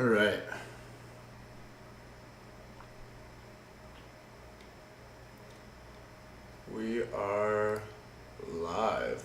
All right. We are live.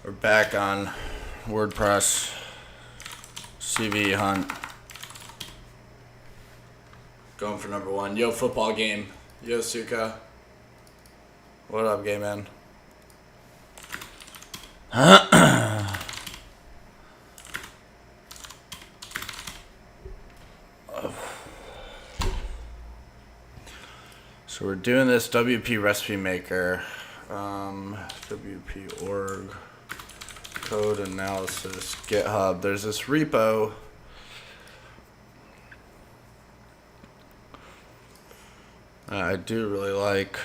We're back on WordPress CVE hunt. Going for number one. Yo, football game. Yo, Suka. What up, gay man? So we're doing this WP recipe maker. WP org. Code analysis, GitHub. There's this repo. I do really like.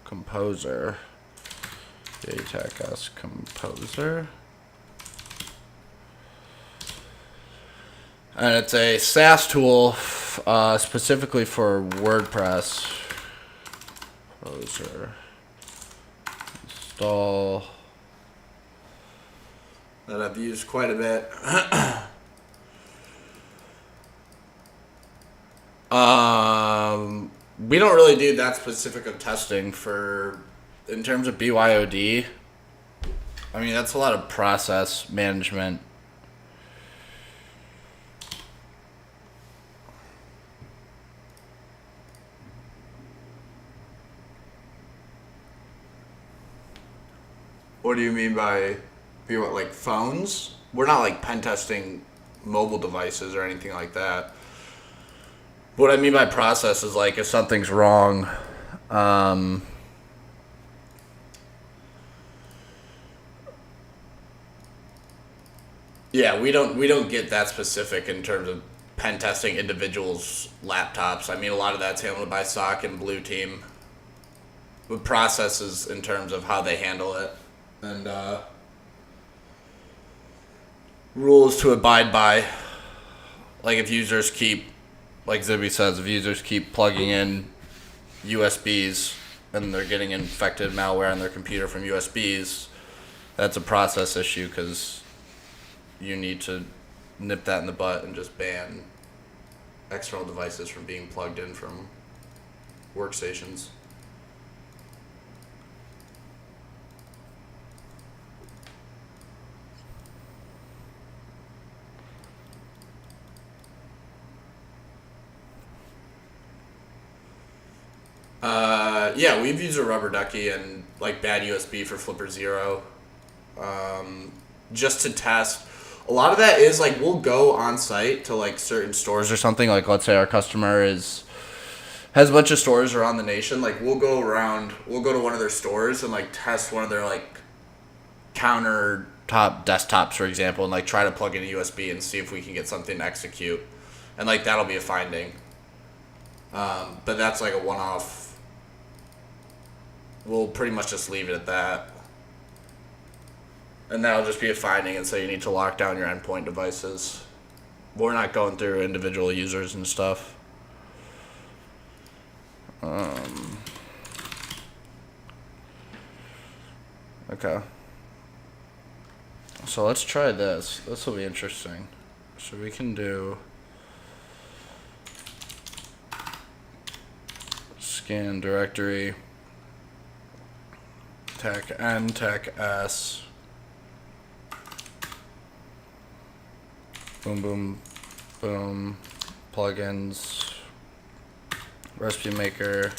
Composer. JTAC Composer. And it's a SaaS tool specifically for WordPress. Composer. Install. That I've used quite a bit. We don't really do that specific of testing for, in terms of BYOD. I mean, that's a lot of process management. What do you mean by like phones? We're not like pen testing mobile devices or anything like that. What I mean by process is like if something's wrong, yeah, we don't get that specific in terms of pen testing individuals' laptops. I mean, a lot of that's handled by SOC and Blue Team. With processes in terms of how they handle it and rules to abide by. Like if users keep, like Zibby says, if users keep plugging in USBs and they're getting infected malware on their computer from USBs, that's a process issue because you need to nip that in the butt and just ban external devices from being plugged in from workstations. Yeah, we've used a rubber ducky and like bad USB for Flipper Zero, just to test. A lot of that is like we'll go on site to like certain stores or something. Like let's say our customer has a bunch of stores around the nation. Like we'll go to one of their stores and like test one of their like countertop desktops, for example, and like try to plug in a USB and see if we can get something to execute, and like that'll be a finding. But that's like a one-off. We'll pretty much just leave it at that. And that'll just be a finding and say you need to lock down your endpoint devices. We're not going through individual users and stuff. Okay. So let's try this. This will be interesting. So we can do scan directory, tech N, tech S, boom, boom, boom, plugins, recipe maker,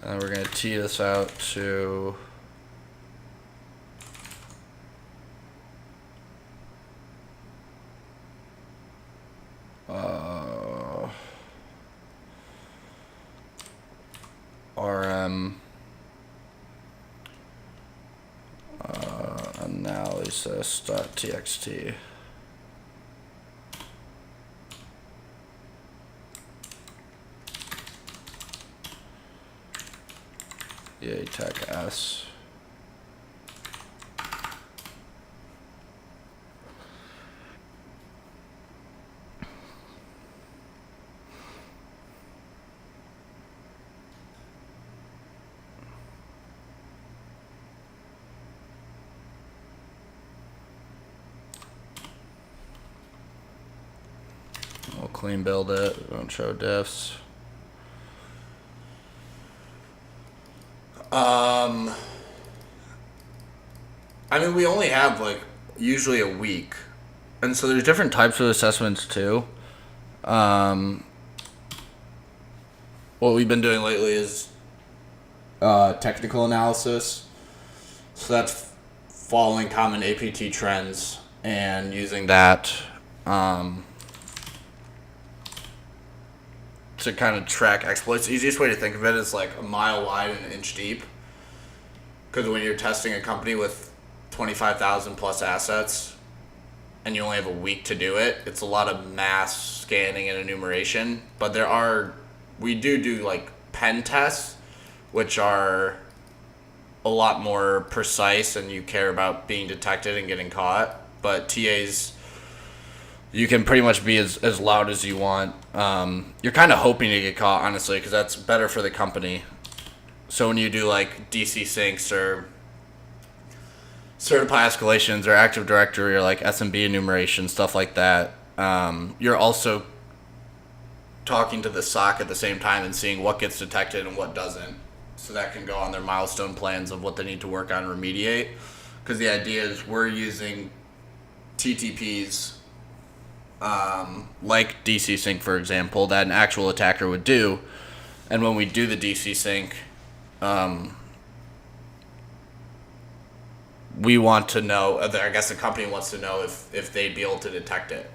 and then we're going to tee this out to process.txt. EA tech S. We'll clean build it, don't show diffs. I mean, we only have like usually a week, and so there's different types of assessments too. What we've been doing lately is technical analysis. So that's following common APT trends and using that to kind of track exploits. The easiest way to think of it is like a mile wide and an inch deep. Because when you're testing a company with 25,000 plus assets and you only have a week to do it, it's a lot of mass scanning and enumeration. But we do like pen tests, which are a lot more precise and you care about being detected and getting caught. But TAs, you can pretty much be as loud as you want. You're kind of hoping to get caught, honestly, because that's better for the company. So when you do like DC syncs or certify escalations or Active Directory or like SMB enumeration, stuff like that, you're also talking to the SOC at the same time and seeing what gets detected and what doesn't. So that can go on their milestone plans of what they need to work on and remediate. Because the idea is we're using TTPs like DC sync, for example, that an actual attacker would do. And when we do the DC sync, we want to know, I guess the company wants to know if they'd be able to detect it.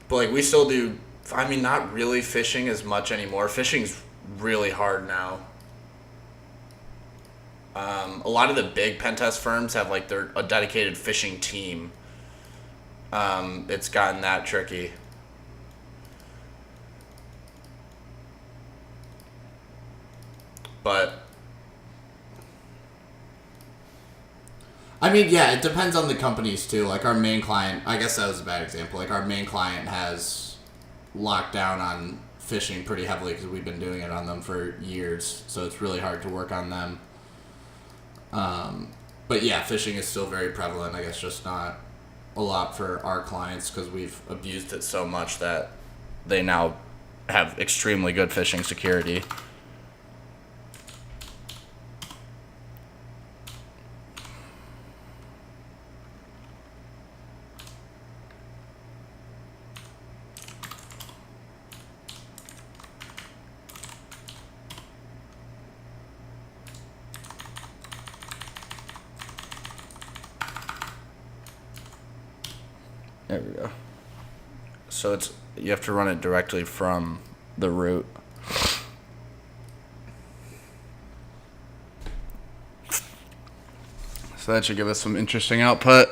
But like we still do, I mean, not really phishing as much anymore. Phishing's really hard now. A lot of the big pen test firms have like a dedicated phishing team. It's gotten that tricky. But I mean, yeah, it depends on the companies too. Like our main client, I guess that was a bad example. Like our main client has locked down on phishing pretty heavily because we've been doing it on them for years. So it's really hard to work on them. But yeah, phishing is still very prevalent. I guess just not a lot for our clients because we've abused it so much that they now have extremely good phishing security. There we go. So you have to run it directly from the root. So that should give us some interesting output.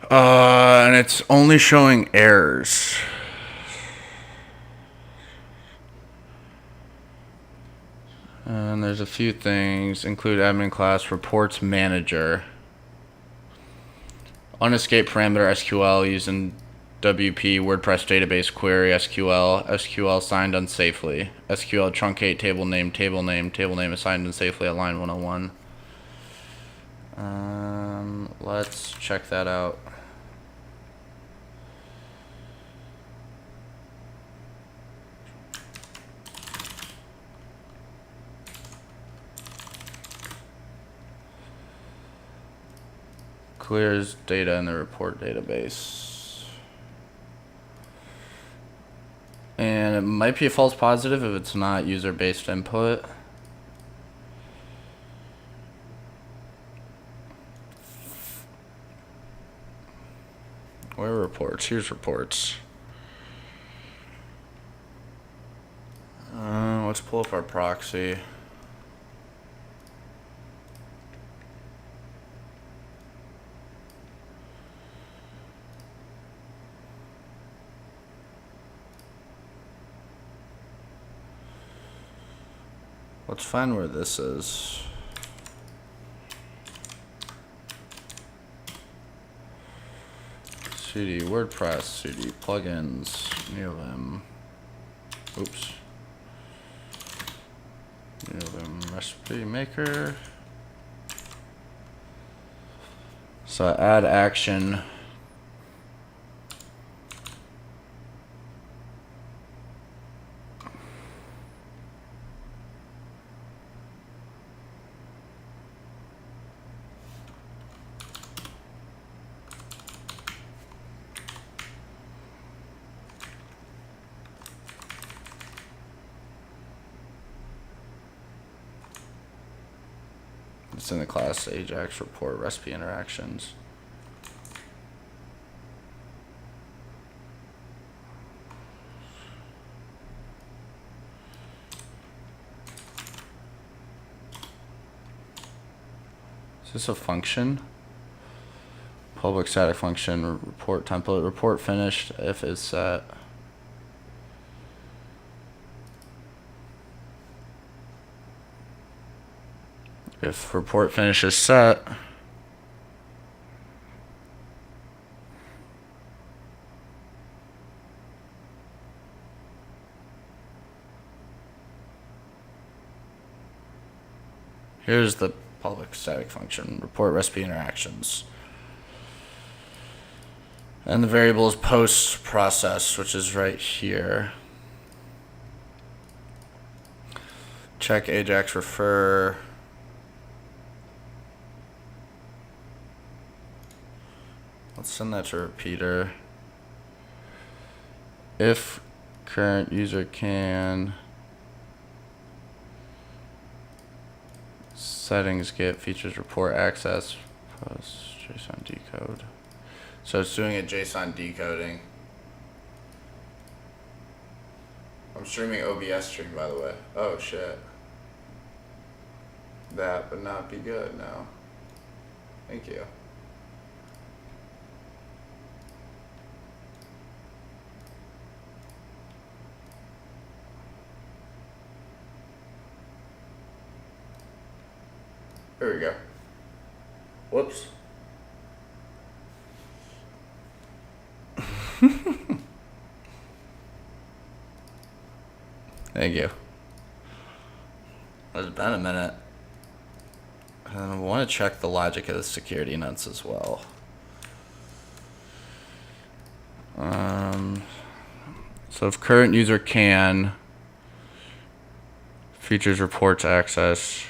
And it's only showing errors. And there's a few things. Include admin class, reports manager. Unescape parameter SQL using WP WordPress database query SQL signed unsafely. SQL truncate table name assigned unsafely at line 101. Let's check that out. Clears data in the report database. And it might be a false positive if it's not user-based input. Where are reports? Here's reports. Let's pull up our proxy. Let's find where this is. CD WordPress, CD plugins, NeoVim. Oops. NeoVim recipe maker. So add action. It's in the class Ajax report recipe interactions. Is this a function? Public static function, report template, report finished if it's set. If report finish is set, here's the public static function, report recipe interactions. And the variable is post process, which is right here. Check Ajax refer. Let's send that to repeater. If current user can settings get features report access post JSON decode. So it's doing a JSON decoding. I'm streaming OBS stream, by the way. Oh shit. That would not be good, no. Thank you. There we go. Whoops. Thank you. It's been a minute. And I want to check the logic of the security nuts as well. So if current user can, features reports access.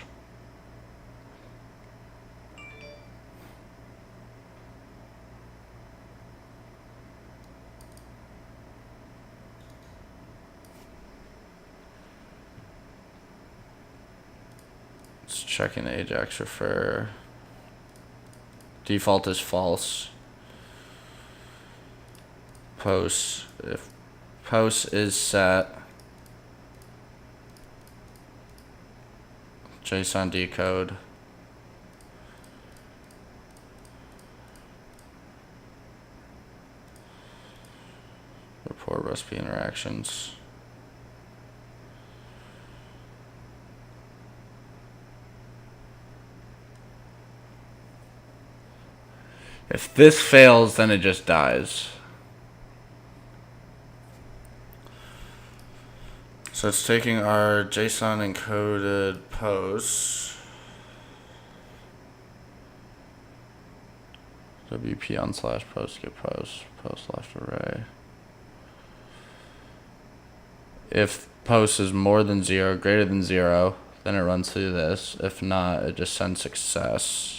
Checking the Ajax refer. Default is false. Post. If post is set, JSON decode. Report recipe interactions. If this fails, then it just dies. So it's taking our JSON encoded posts, WP on slash post get post left array. If post is more than 0, greater than 0, then it runs through this. If not, it just sends success.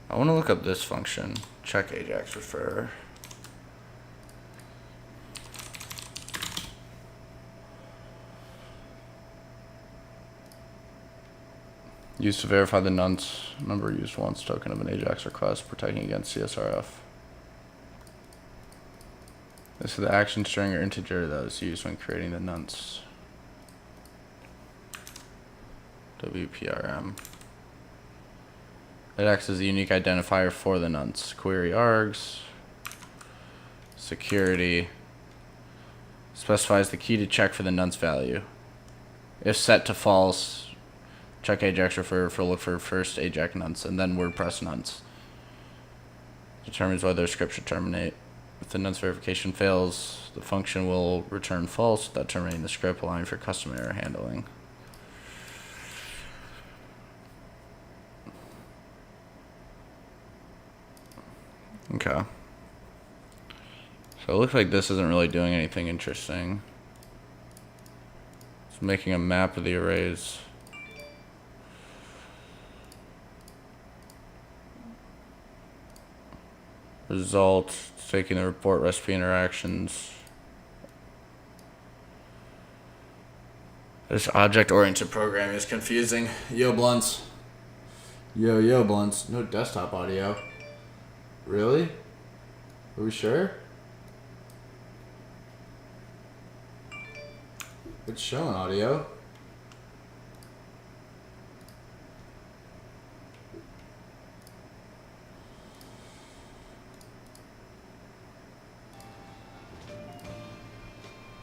I want to look up this function, check Ajax refer. Used to verify the nonce number used once token of an Ajax request, protecting against CSRF. This is the action string or integer that is used when creating the nonce. WPRM. It acts as a unique identifier for the nonce. Query args. Security. Specifies the key to check for the nonce value. If set to false, check Ajax refer for look for first Ajax nonce and then WordPress nonce. Determines whether a script should terminate. If the nonce verification fails, the function will return false without terminating the script, allowing for custom error handling. Okay. So it looks like this isn't really doing anything interesting. It's making a map of the arrays. Result, it's taking the report recipe interactions. This object-oriented programming is confusing. Yo, blunts. Yo, blunts. No desktop audio. Really? Are we sure? It's showing audio.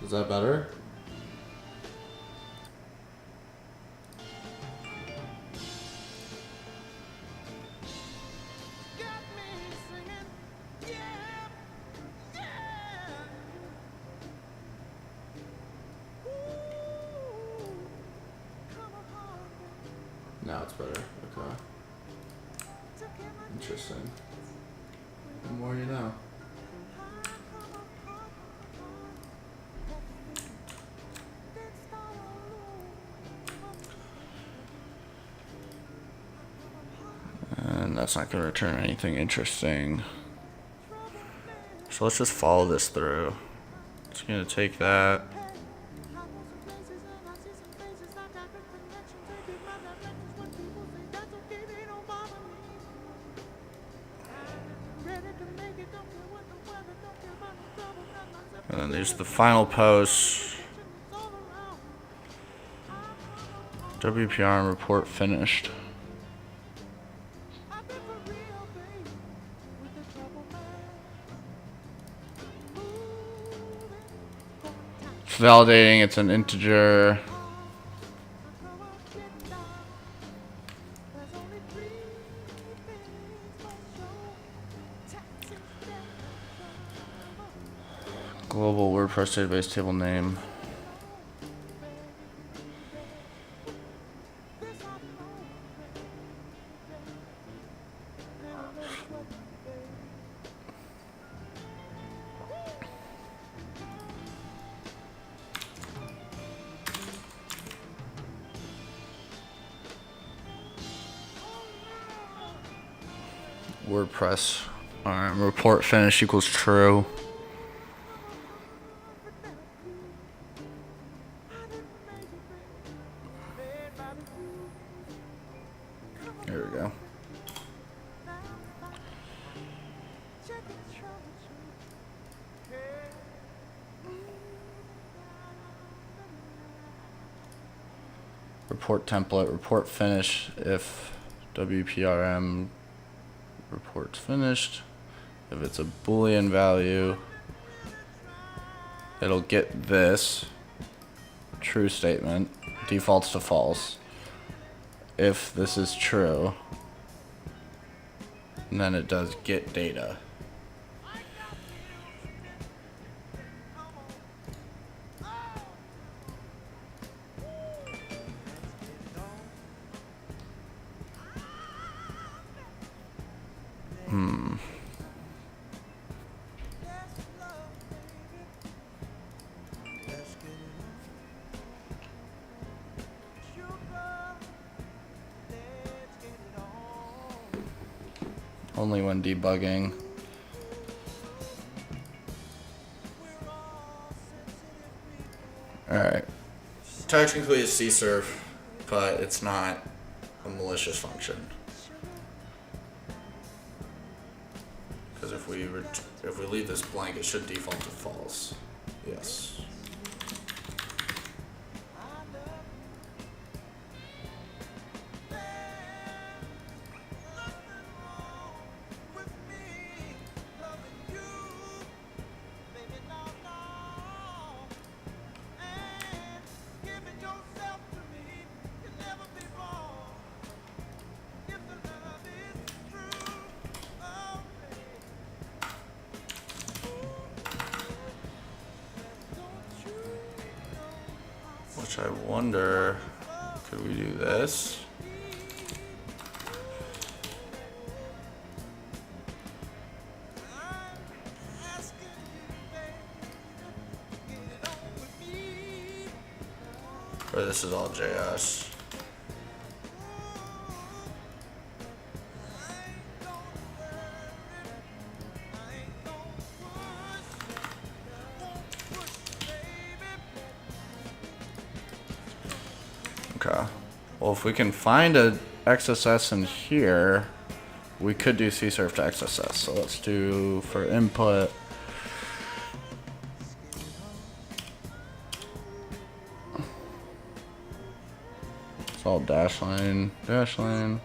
Is that better? Now it's better. Okay. Interesting. The more you know. And that's not going to return anything interesting. So let's just follow this through. It's going to take that. And then there's the final post. WPRM report finished. It's validating, it's an integer. Global WordPress database table name. WordPress. Alright, report finish equals true. There we go. Report template, report finish if WPRM report's finished. If it's a Boolean value, it'll get this true statement, defaults to false. If this is true, and then it does get data. Only when debugging. Alright. Technically it's CSRF, but it's not a malicious function. Because if we leave this blank, it should default to false. Yes. Which I wonder, could we do this? Or this is all JS. Okay. Well, if we can find a XSS in here, we could do cserf to XSS. So let's do for input. It's all dash line, dash line.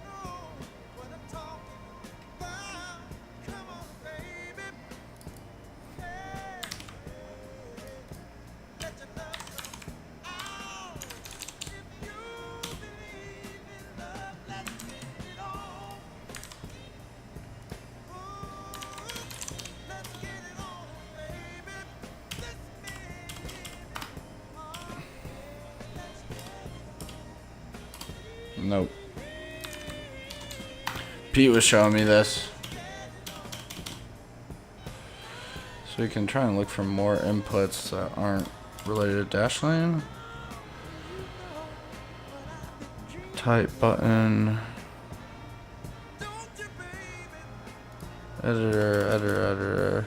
Nope. Pete was showing me this. So we can try and look for more inputs that aren't related to Dashlane. Type button. Editor.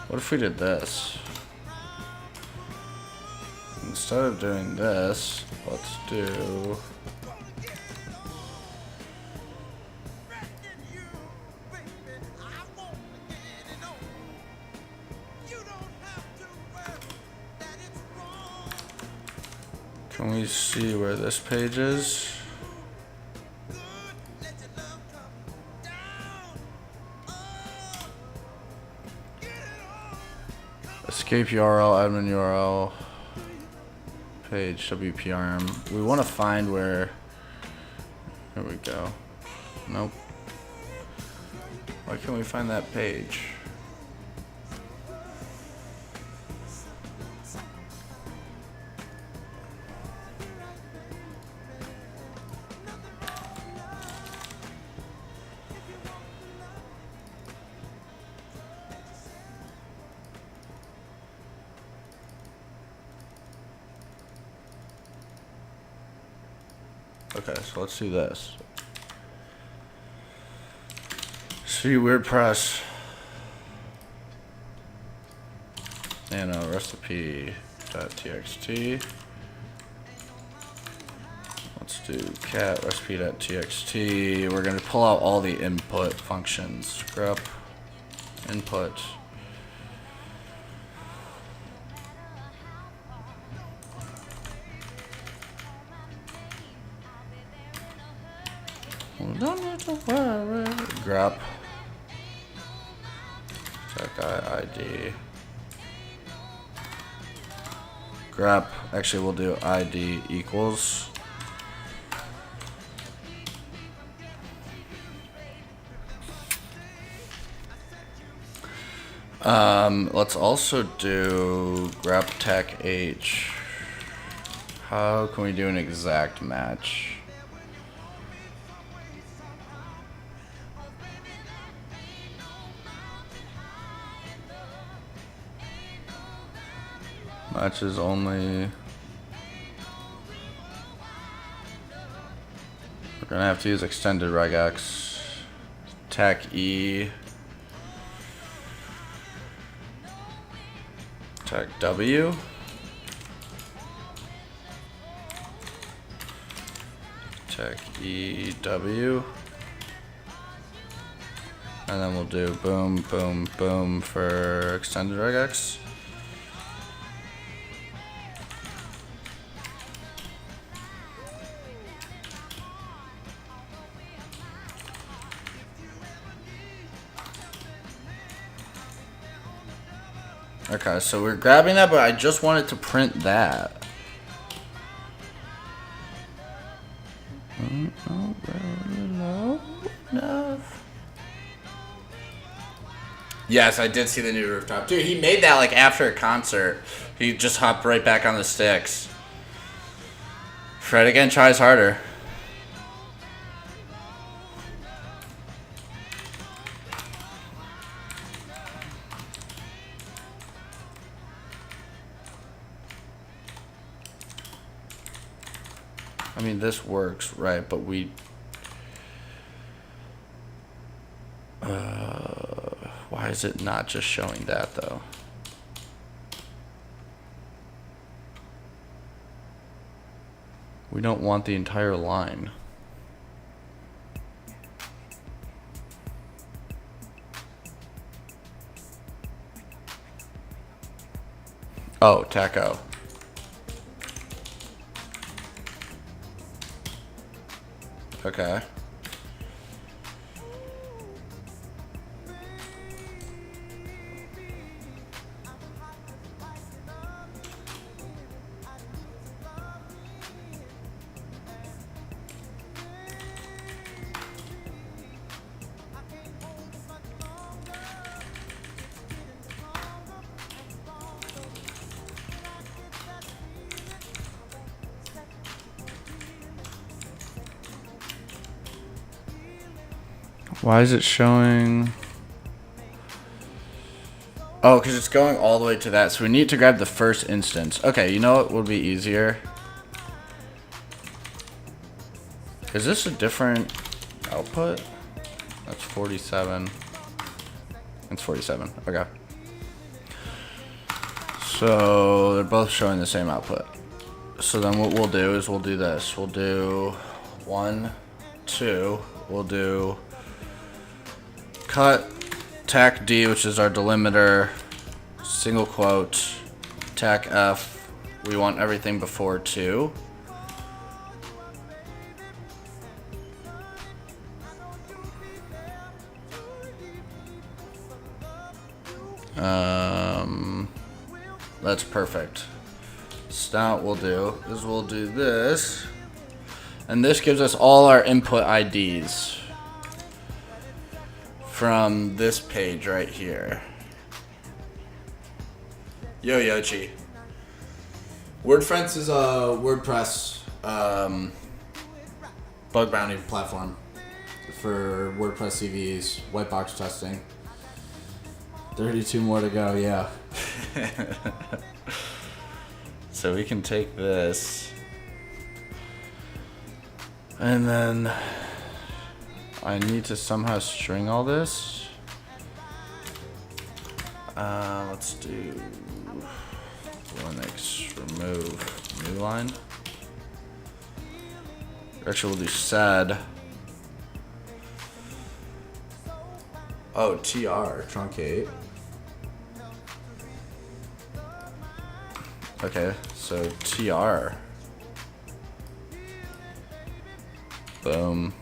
What if we did this? Instead of doing this, let's do... Can we see where this page is? Escape URL, admin URL, page, WPRM. We want to find where, here we go. Nope. Why can't we find that page? Okay, so let's do this. See WordPress and a recipe.txt. Let's do cat recipe.txt. We're going to pull out all the input functions. Grep input. Don't need to worry. Grep. Check ID. Grep. Actually, we'll do ID equals. Let's also do grep tech h. How can we do an exact match? Matches only. We're gonna have to use extended regex. Tech E. Tech W. Tech E W. And then we'll do boom, boom, boom for extended regex. Okay, so we're grabbing that, but I just wanted to print that. No. Yes, I did see the new rooftop. Dude, he made that like after a concert. He just hopped right back on the sticks. Fred again tries harder. I mean, this works, right? But we... why is it not just showing that, though? We don't want the entire line. Oh, taco. Okay. Why is it showing? Oh, because it's going all the way to that. So we need to grab the first instance. Okay, you know what would be easier? Is this a different output? That's 47. It's 47. Okay. So they're both showing the same output. So then what we'll do is we'll do this. We'll do 1, 2. We'll do cut, tac D, which is our delimiter, single quote, tac F. We want everything before 2. That's perfect. So now what we'll do is we'll do this, and this gives us all our input IDs from this page right here. Yo Yochi. Wordfence is a WordPress bug bounty platform for WordPress CVEs, white box testing. 32 more to go, yeah. So we can take this, and then I need to somehow string all this. Let's do Linux remove new line. Actually, we'll do sed. Oh, tr truncate. Okay, so tr. Boom.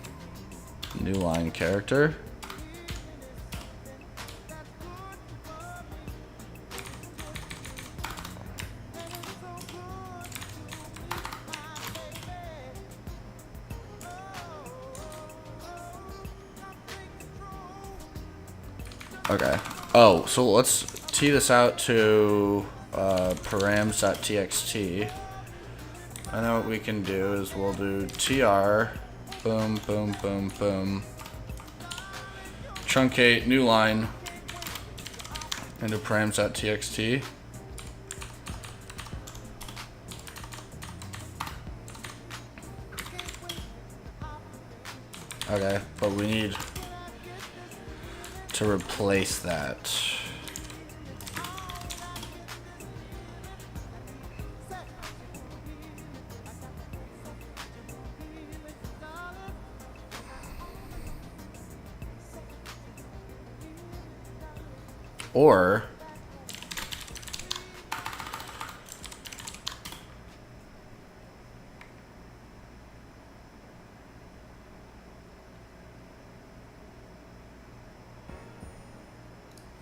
New line character. Okay. Oh, so let's tee this out to params.txt. And then what we can do is we'll do tr, boom, boom, boom, boom, truncate new line into params.txt. Okay, but we need to replace that. Or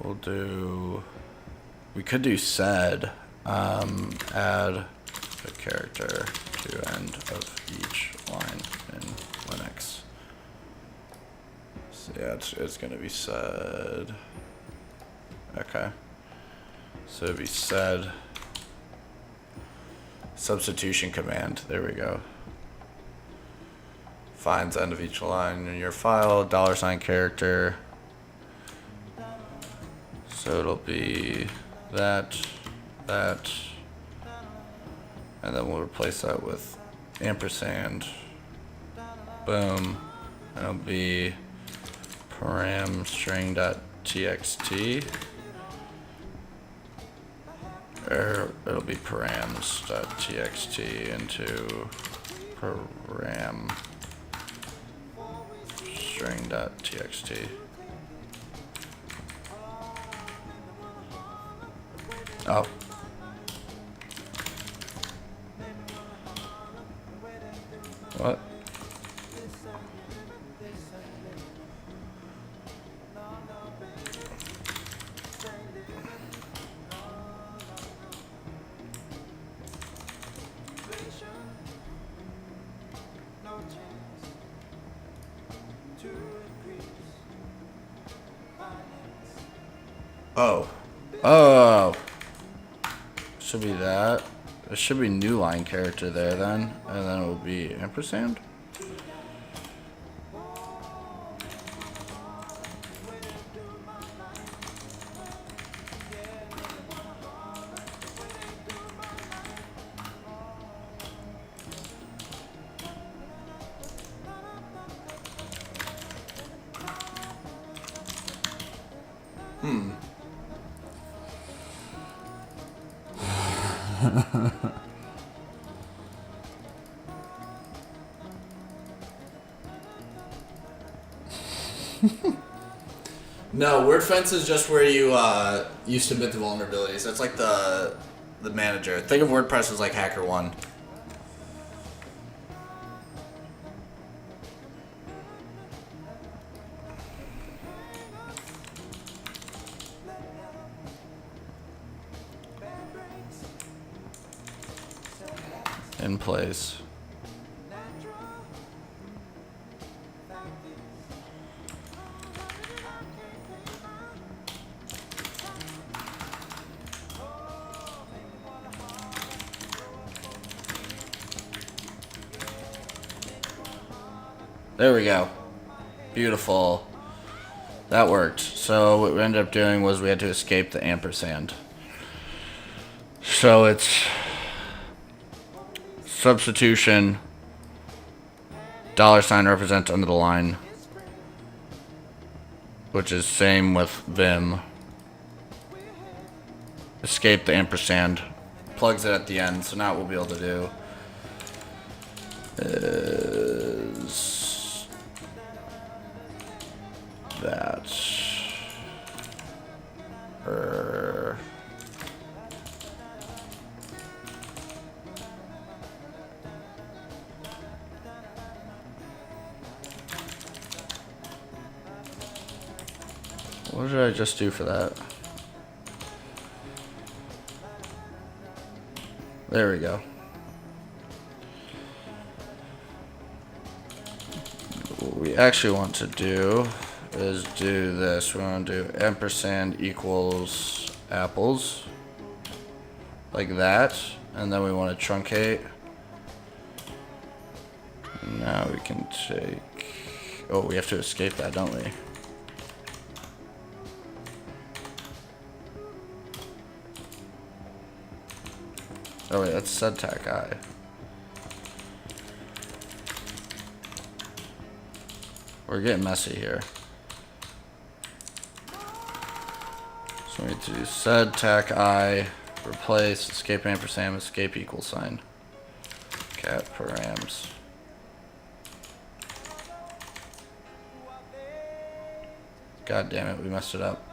we'll do We could do sed, add a character to end of each line in Linux. So yeah, it's gonna be sed. Okay. So it'd be sed substitution command. There we go. Finds end of each line in your file, $ character. So it'll be that, and then we'll replace that with ampersand. Boom. And it'll be param string.txt. Or it'll be params.txt into param string.txt. Oh. What? Oh. Oh. Should be that. There should be new line character there then. And then it will be ampersand. No, Wordfence is just where you submit the vulnerabilities. That's like the manager. Think of WordPress as like HackerOne. In place. There we go. Beautiful. That worked. So what we ended up doing was we had to escape the ampersand. So it's substitution, $ represents under the line, which is same with Vim. Escape the ampersand, plugs it at the end. So now what we'll be able to do is that. What did I just do for that? There we go. What we actually want to do is do this. We want to do ampersand equals apples. Like that. And then we want to truncate. Now we can take... Oh, we have to escape that, don't we? Oh wait, that's sedtac I. We're getting messy here. So we need to do sedtac I, replace escape ampersand, escape equal sign. Cat params. God damn it, we messed it up.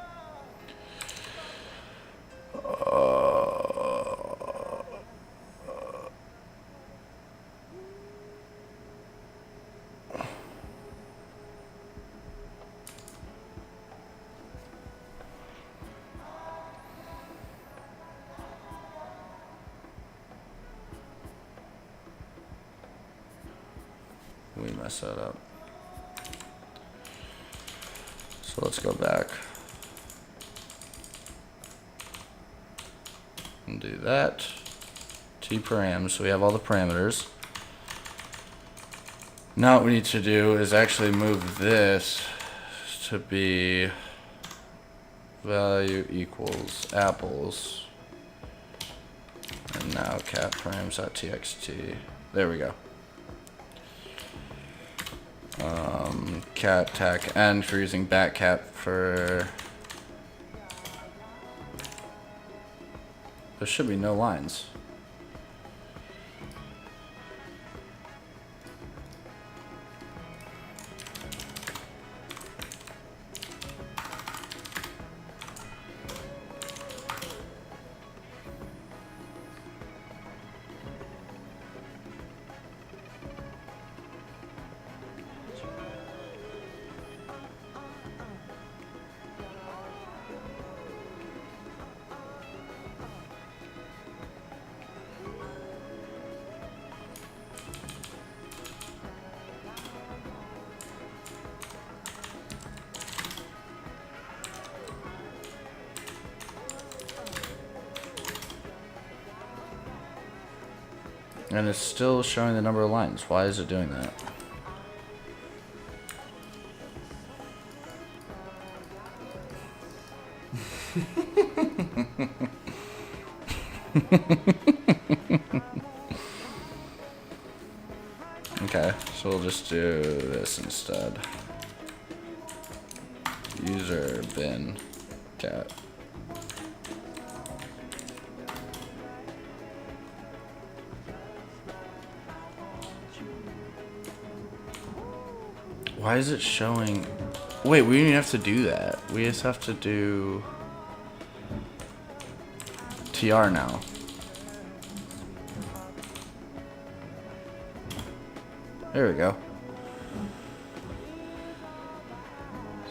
mess that up. So let's go back and do that. T-param, so we have all the parameters. Now what we need to do is actually move this to be value equals apples. And now cat params.txt. There we go. Cat tac end for using backcat for. There should be no lines. And it's still showing the number of lines. Why is it doing that? Okay, so we'll just do this instead. User bin cat. Why is it showing? Wait, we don't even have to do that. We just have to do TR now. There we go.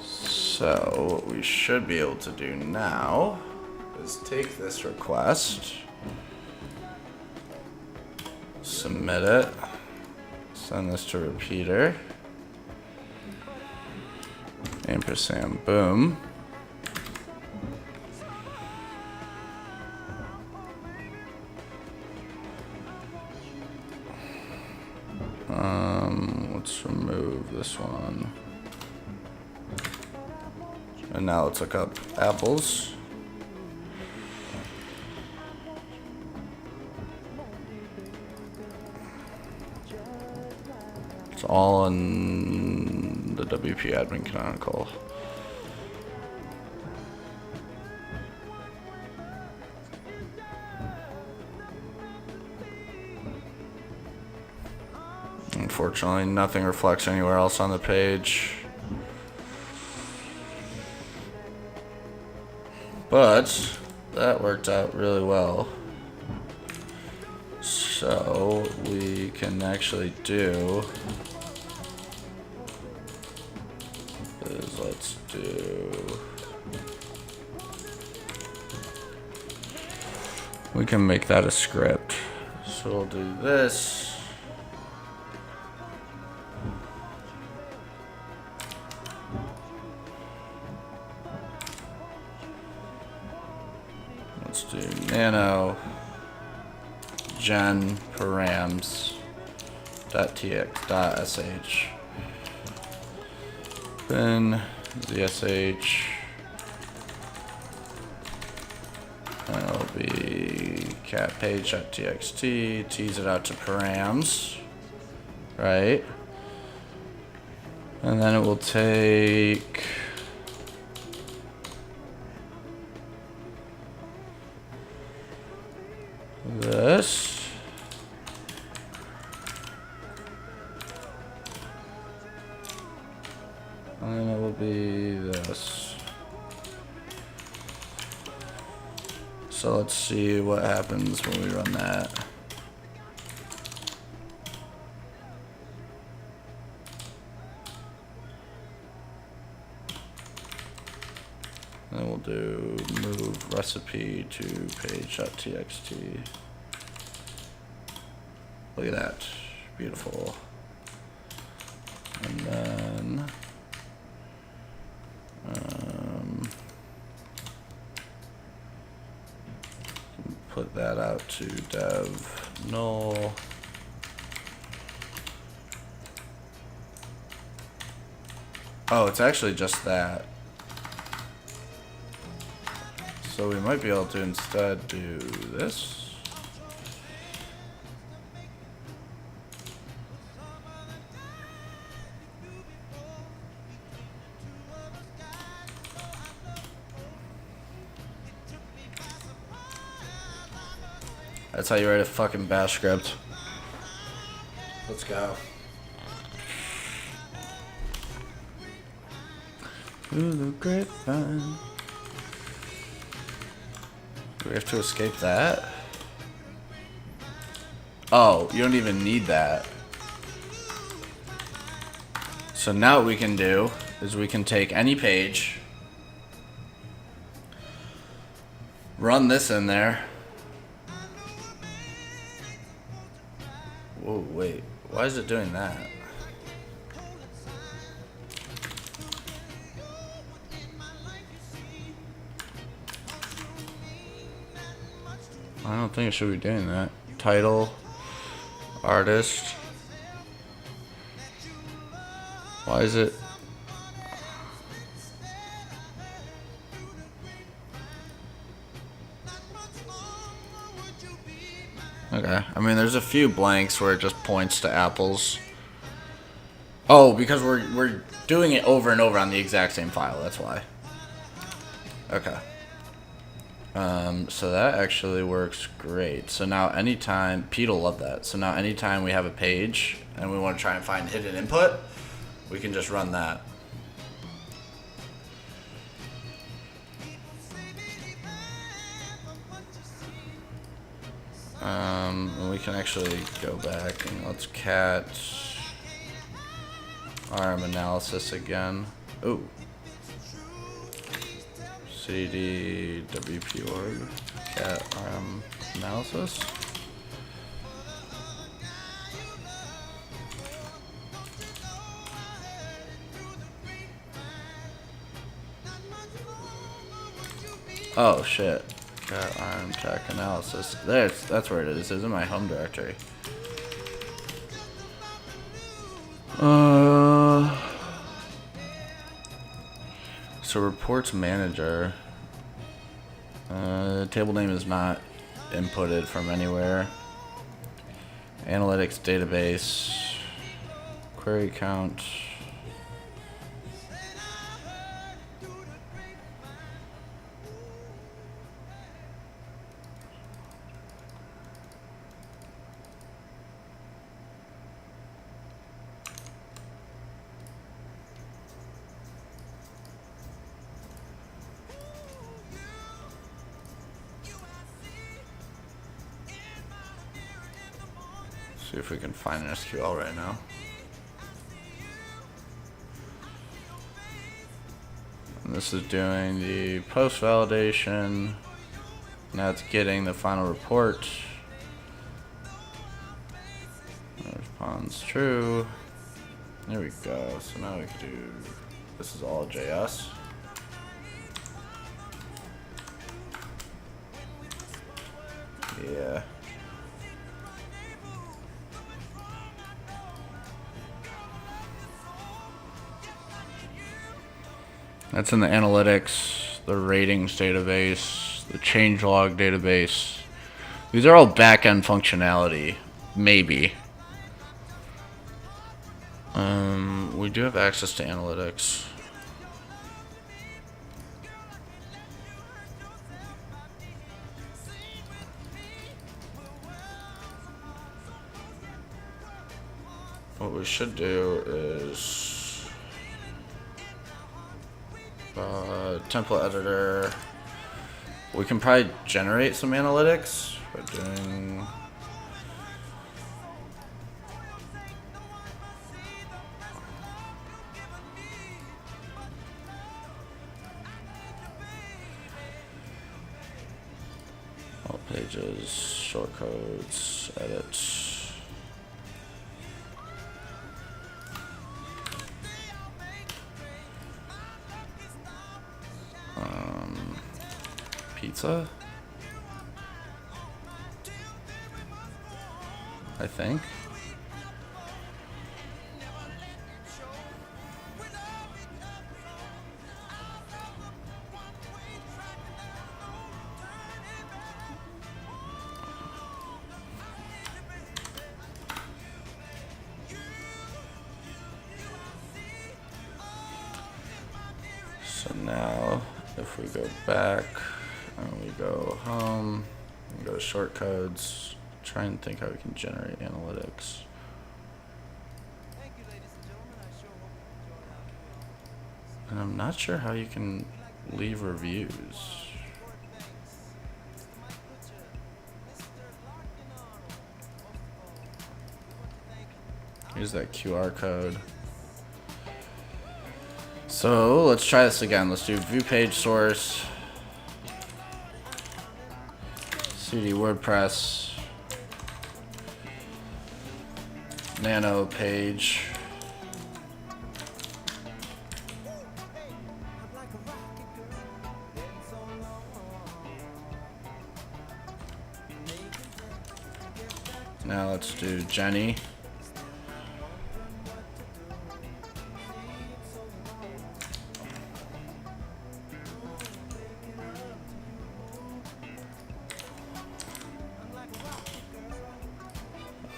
So what we should be able to do now is take this request, submit it, send this to repeater, ampersand boom. Let's remove this one. And now let's look up apples. It's all in the WP admin canonical. Unfortunately, nothing reflects anywhere else on the page. But that worked out really well. So we can actually do is let's do, we can make that a script. So we'll do this. Let's do nano gen params .tx.sh then zsh, and it'll be cat page.txt, tease it out to params, right? And then it will take this. And then it will be this. So let's see what happens when we run that. And then we'll do move recipe to page.txt. Look at that. Beautiful. And then put that out to dev null. Oh, it's actually just that. So we might be able to instead do this. That's how you write a fucking bash script. Let's go. Through the grapevine. Do we have to escape that? Oh, you don't even need that. So now what we can do is we can take any page, run this in there. Whoa, wait. Why is it doing that? I don't think it should be doing that. Title, artist. Why is it? Okay. I mean, there's a few blanks where it just points to apples. Oh, because we're doing it over and over on the exact same file. That's why. Okay. So that actually works great. So now anytime, Pete will love that. So now anytime we have a page and we want to try and find hidden input, we can just run that. And we can actually go back and let's cat arm analysis again. Ooh. CD WP org cat arm analysis. Oh shit. Cat arm tech analysis. That's where it is. It's in my home directory. So reports manager. Table name is not inputted from anywhere. Analytics database. Query count. See if we can find an SQL right now. And this is doing the post validation. Now it's getting the final report. Response true. There we go. So now we can do, this is all JS. Yeah. That's in the analytics, the ratings database, the changelog database. These are all back-end functionality, maybe. We do have access to analytics. What we should do is template editor. We can probably generate some analytics by doing all pages, shortcodes, edit. pizza? I think. So now, if we go back and we go home, and go to shortcodes, try and think how we can generate analytics. And I'm not sure how you can leave reviews. Here's that QR code. So let's try this again. Let's do view page source, cd WordPress, nano page. Now let's do Jenny.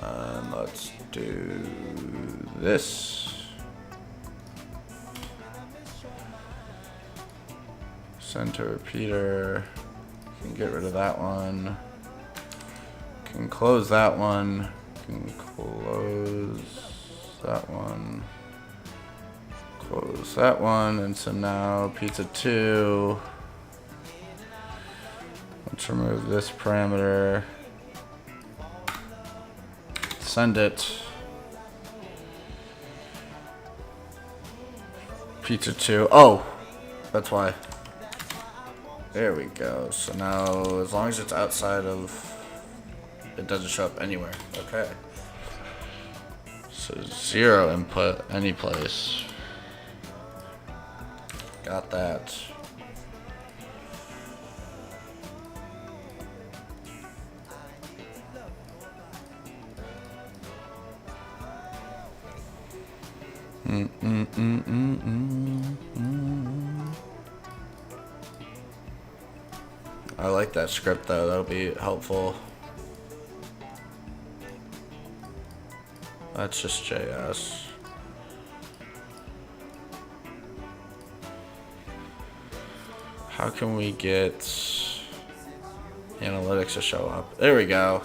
And let's do this. Center repeater. Can get rid of that one. Can close that one. Can close that one. Close that one. And so now pizza 2. Let's remove this parameter. Send it. Pizza 2. Oh, that's why. There we go. So now, as long as it's outside of, it doesn't show up anywhere. Okay. So 0 input any place. Got that. I like that script though, that'll be helpful. That's just JS. How can we get analytics to show up? There we go.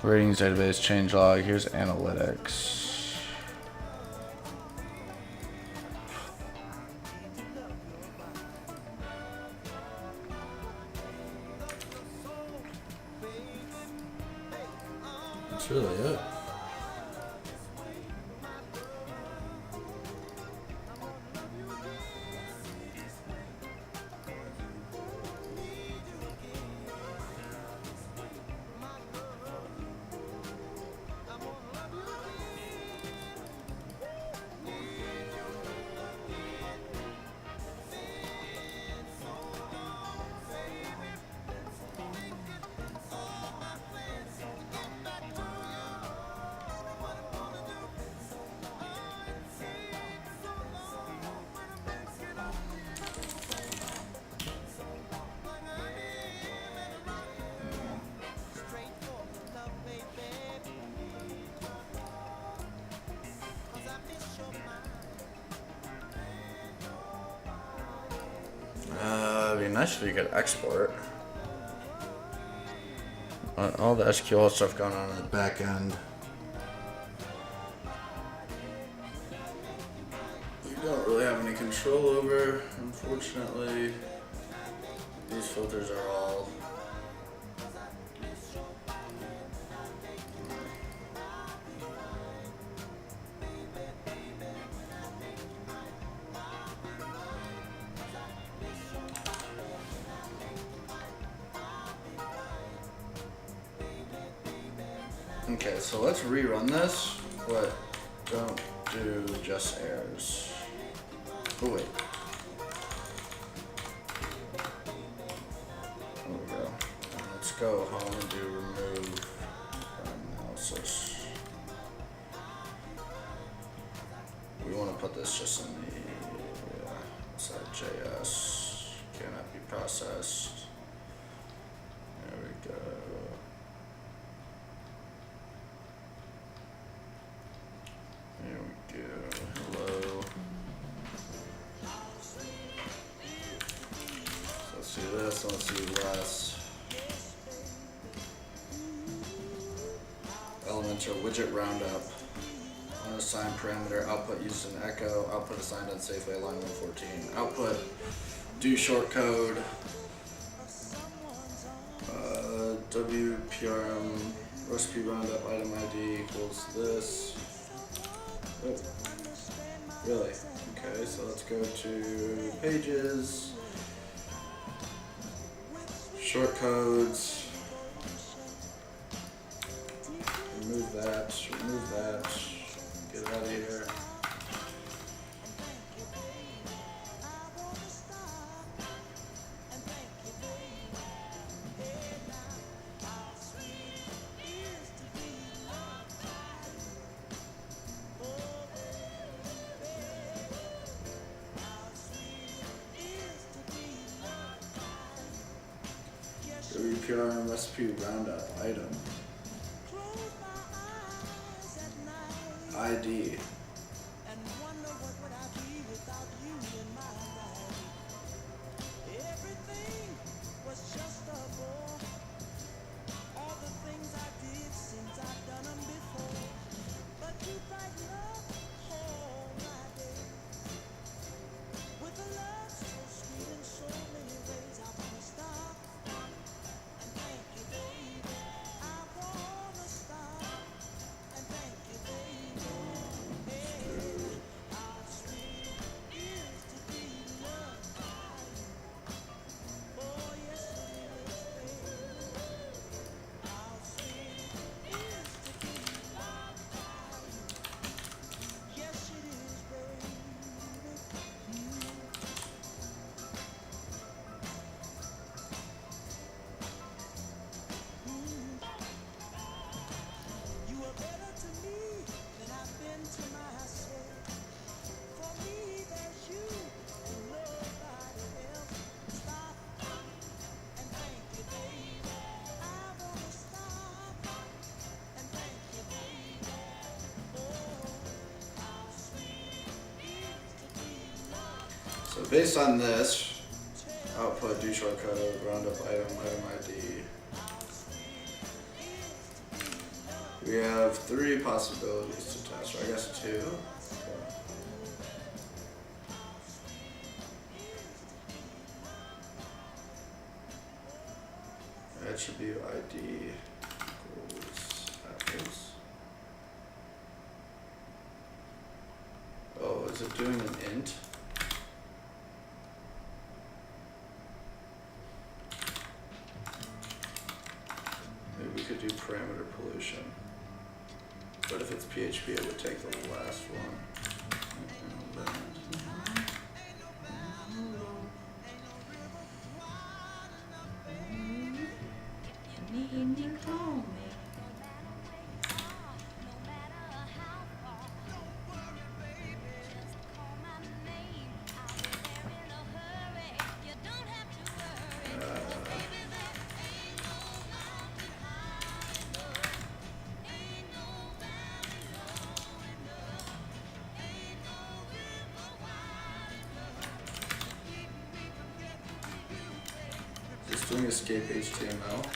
Ratings database changelog. Here's analytics. That's really it. It'd be nice if you could export. All the SQL stuff going on in the back end. You don't really have any control over, unfortunately. These filters are all Okay, so let's rerun this, but don't do just errors. Oh wait. There we go. Let's go home and do remove analysis. We want to put this just in the side JS. Cannot be processed. There we go. Here we go. Hello. So let's do this. Let's do less. Elements are widget roundup. Unassigned parameter. Output used in echo. Output assigned unsafely. Line 114. Output. Do shortcode. WPRM recipe roundup item ID equals this. Oh, really? Okay, so let's go to pages, shortcodes, remove that, get out of here. WPRM recipe roundup item ID. So based on this, output do shortcode, roundup item ID. We have 3 possibilities to test, or I guess 2. Attribute ID equals apples. Oh, is it doing an int? Maybe we could do parameter pollution. But if it's PHP, it would take the last one. Just doing escape HTML.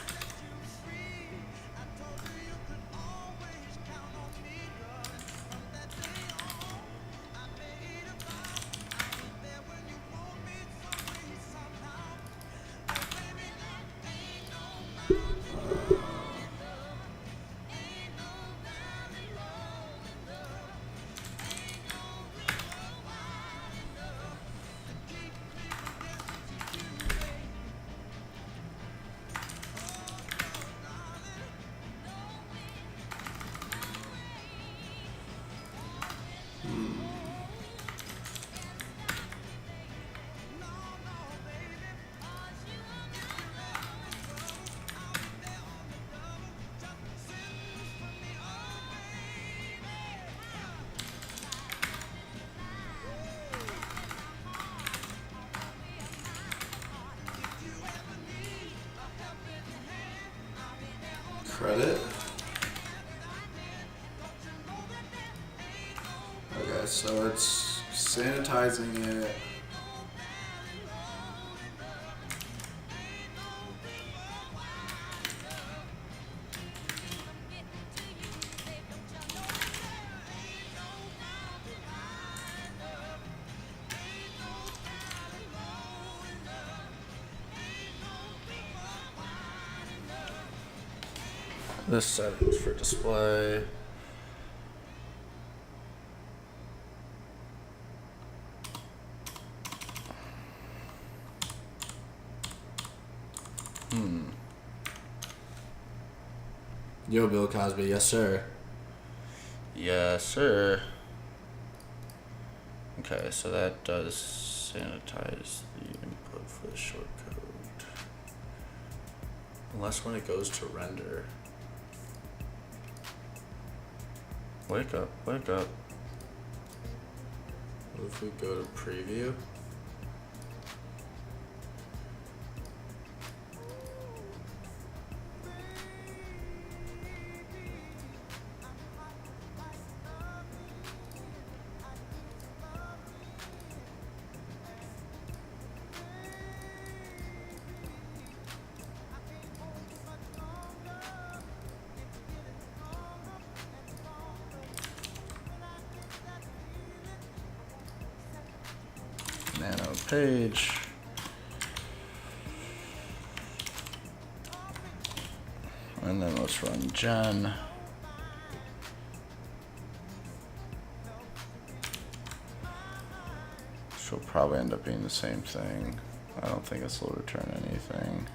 credit. Okay, so it's sanitizing it. This settings for display. Yo, Bill Cosby, yes sir. Yes, sir. Okay, so that does sanitize the input for the shortcode. Unless when it goes to render. Wake up, wake up. What if we go to preview? Nano page. And then let's run gen. She'll probably end up being the same thing. I don't think this will return anything.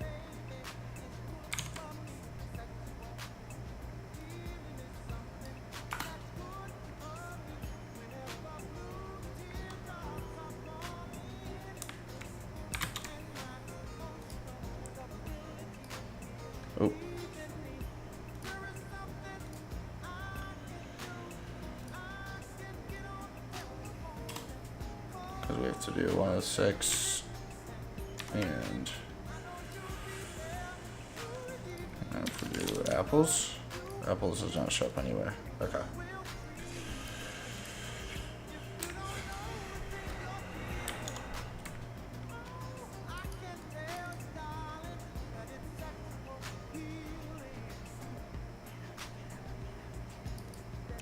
Oh. Because we have to do 106 and if we do apples, apples does not show up anywhere. Okay.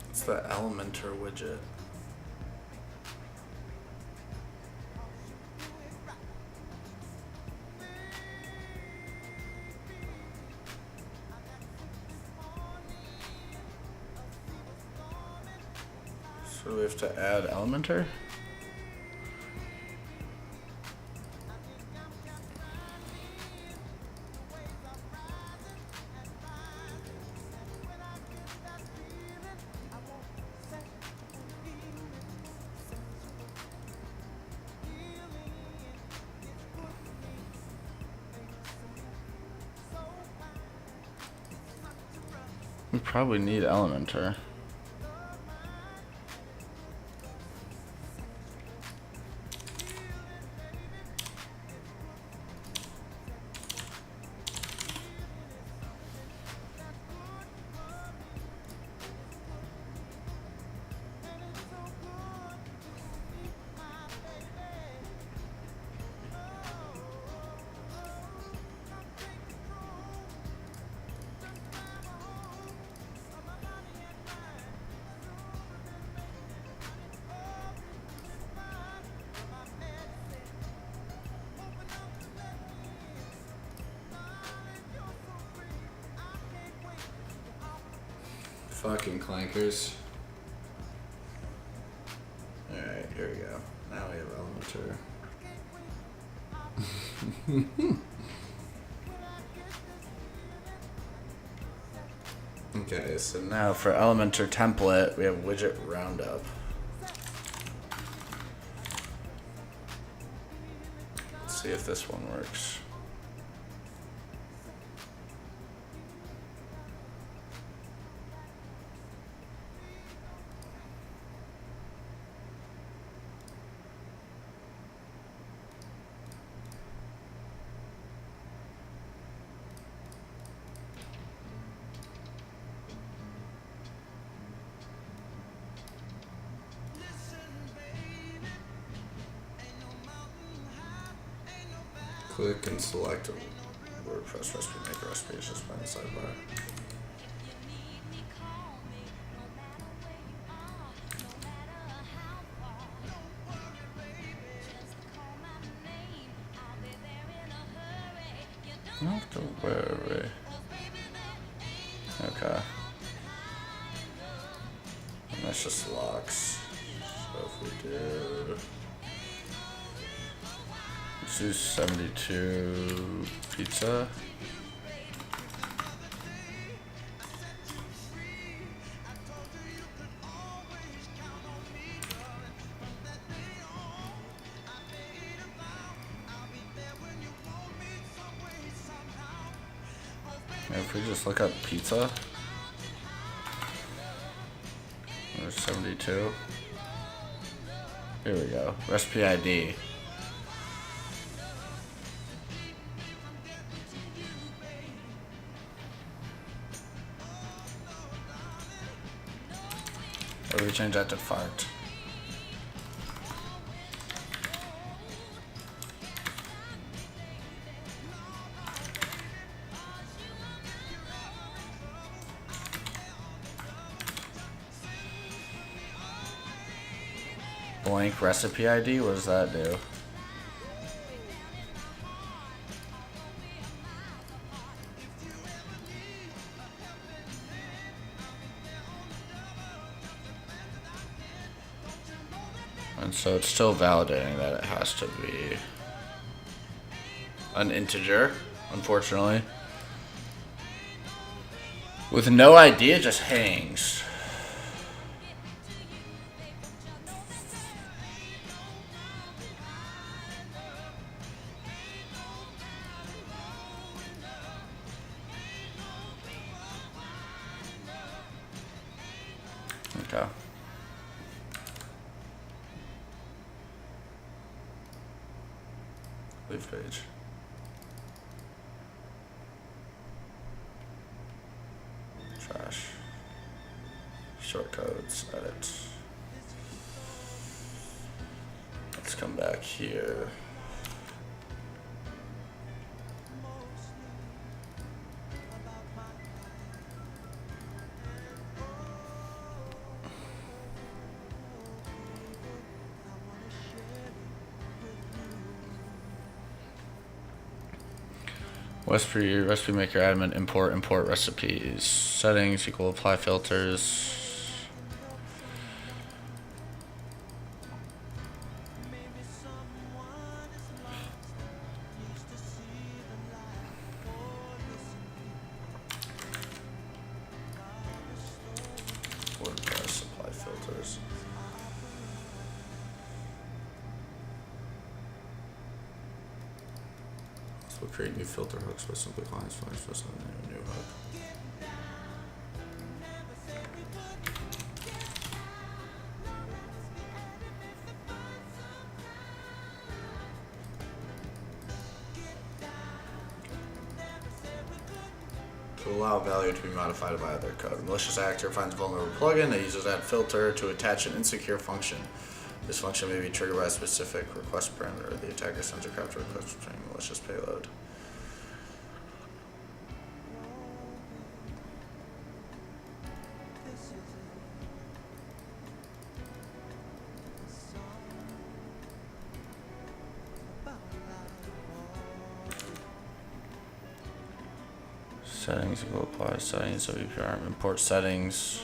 It's the Elementor widget. So we have to add Elementor? We probably need Elementor. Fucking clankers. Alright, here we go. Now we have Elementor. Okay, so now for Elementor template, we have widget roundup. Let's see if this one works. click and select WordPress recipe maker recipe. It's just by the sidebar. Not to worry. Okay. And that's just locks. So if we do, let's do 72 pizza. And if we just look up pizza, there's 72. Here we go. Recipe ID. Or do we change that to fart? Blank recipe ID? What does that do? And so it's still validating that it has to be an integer, unfortunately. With no ID, it just hangs. Okay. Leave page. Trash. Shortcodes. Edit. Let's come back here. Recipe maker admin import recipes. Settings equal apply filters. WordPress apply filters. We'll create new filter hooks by simply calling this function plus a new hook. To allow value to be modified by other code. A malicious actor finds a vulnerable plugin that uses that filter to attach an insecure function. This function may be triggered by a specific request parameter. The attacker sends a crypto request returning malicious payload. Settings equal apply settings, WPR import settings.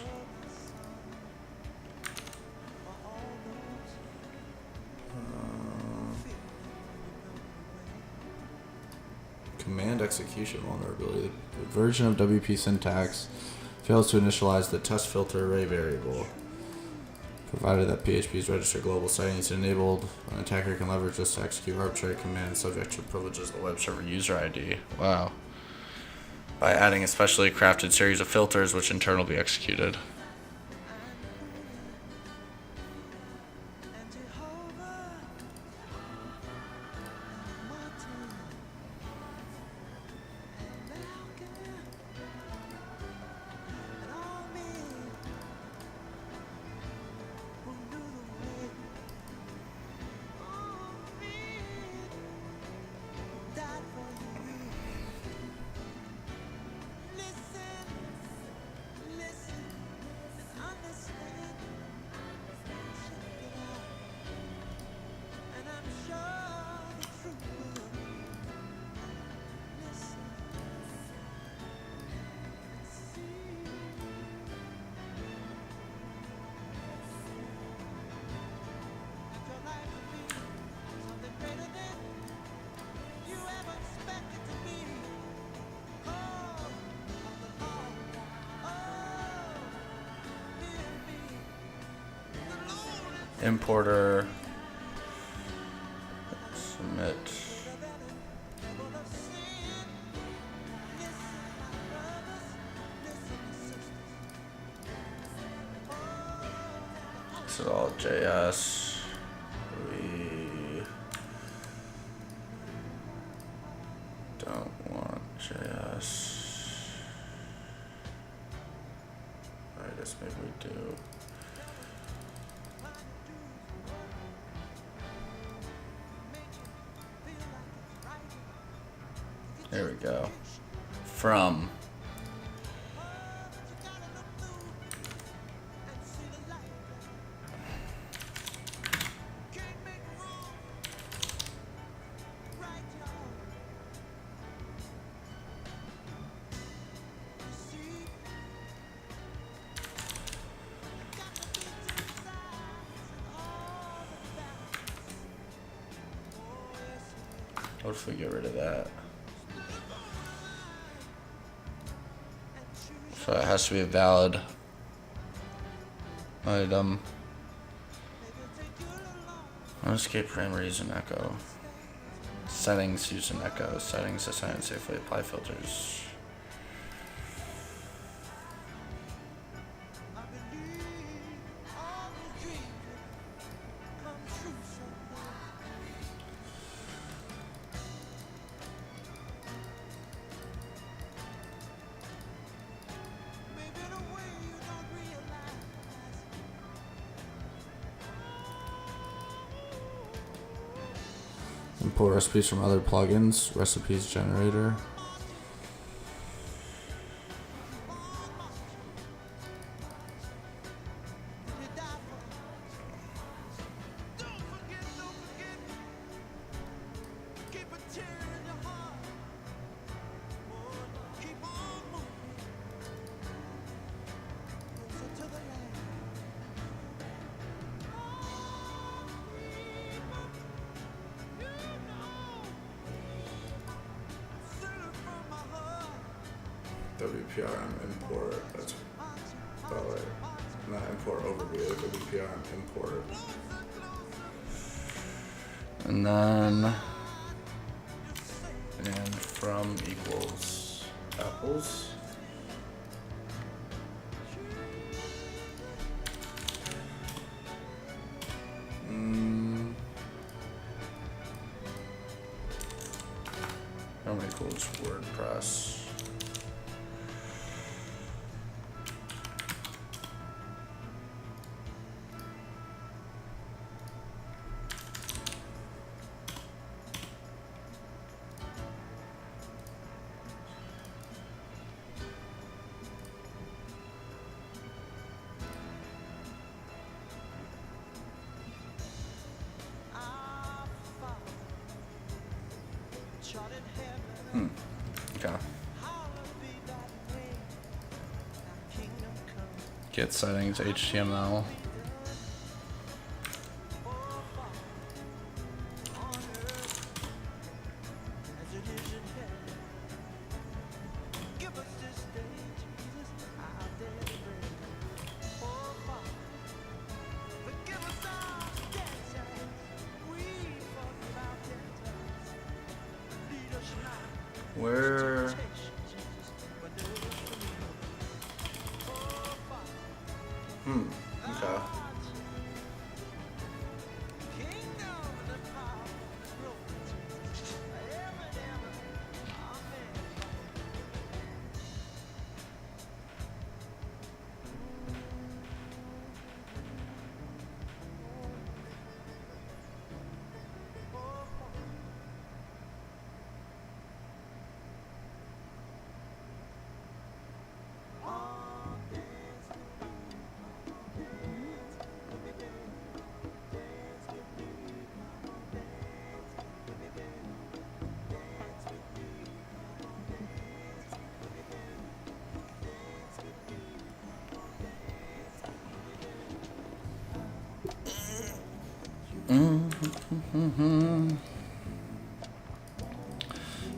Command execution vulnerability. The version of WP syntax fails to initialize the test filter array variable. Provided that PHP's register global settings enabled, an attacker can leverage this to execute arbitrary commands subject to privileges of the web server user ID. Wow. By adding a specially crafted series of filters which in turn will be executed. importer, submit. This is all JS. We don't want JS. I guess maybe we do. There we go. From. What if we get rid of that? So it has to be a valid item. Escape parameter using echo. Settings using echo. Settings assign and safely apply filters. Import recipes from other plugins, recipes generator. WPRM import, that's, oh wait, not import overview, WPRM import. And then, and from equals apples. From equals WordPress. Okay. Get settings, HTML. Where? Okay.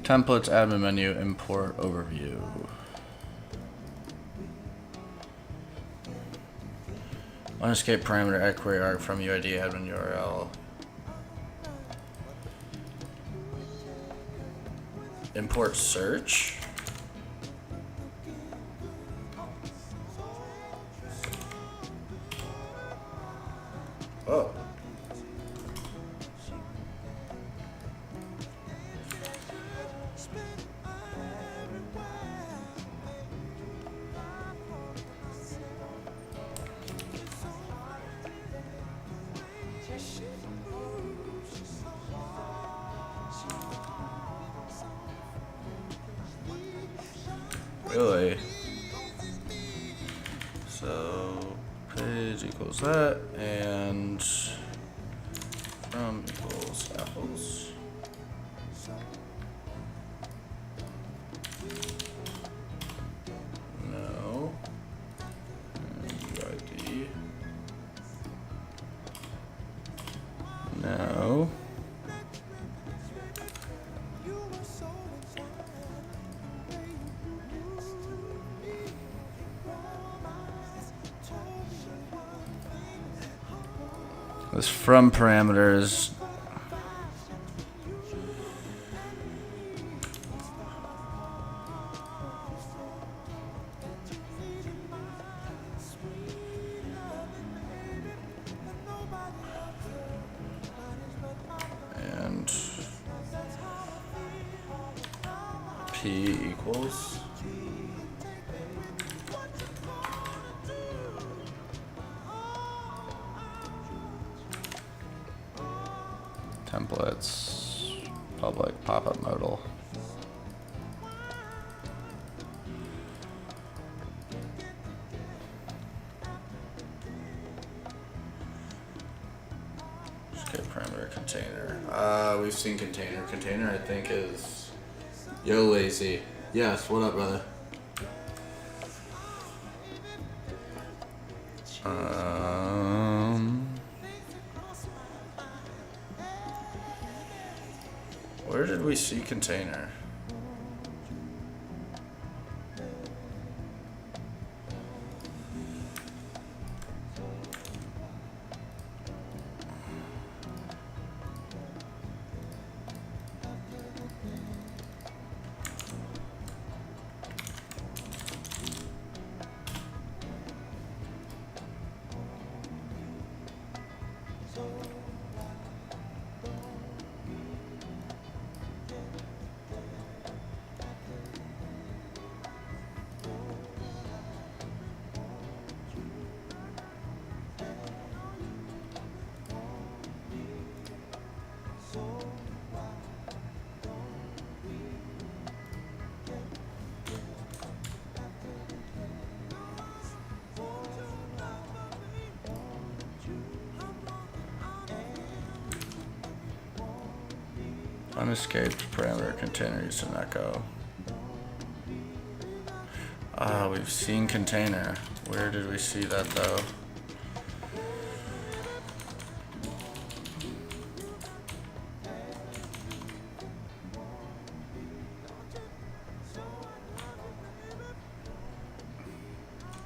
Templates, admin menu, import, overview. Unescape parameter at query arg from UID admin URL. Import search. Oh. Really? So page equals that, and from equals apples. No. And UID. No. This from parameters. And P equals. Templates, public pop-up modal. Okay, parameter container. We've seen container. Container, I think, is yo lazy. Yes, what up, brother? Where did we see container? Unescaped parameter container used in echo. We've seen container. Where did we see that though?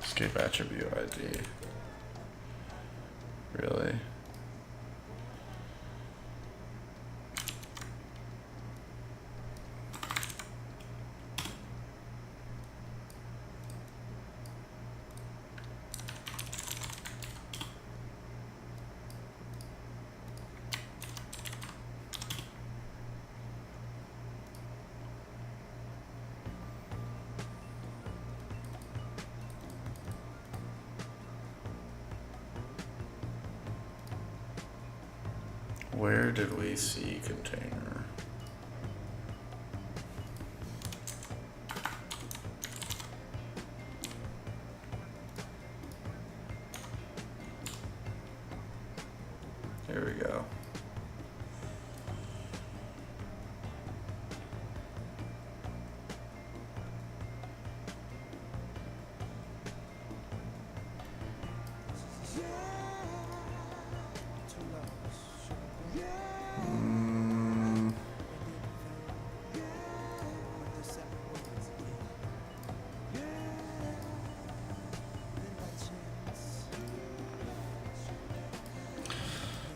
Escape attribute ID. Really? Where did we see container? Here we go.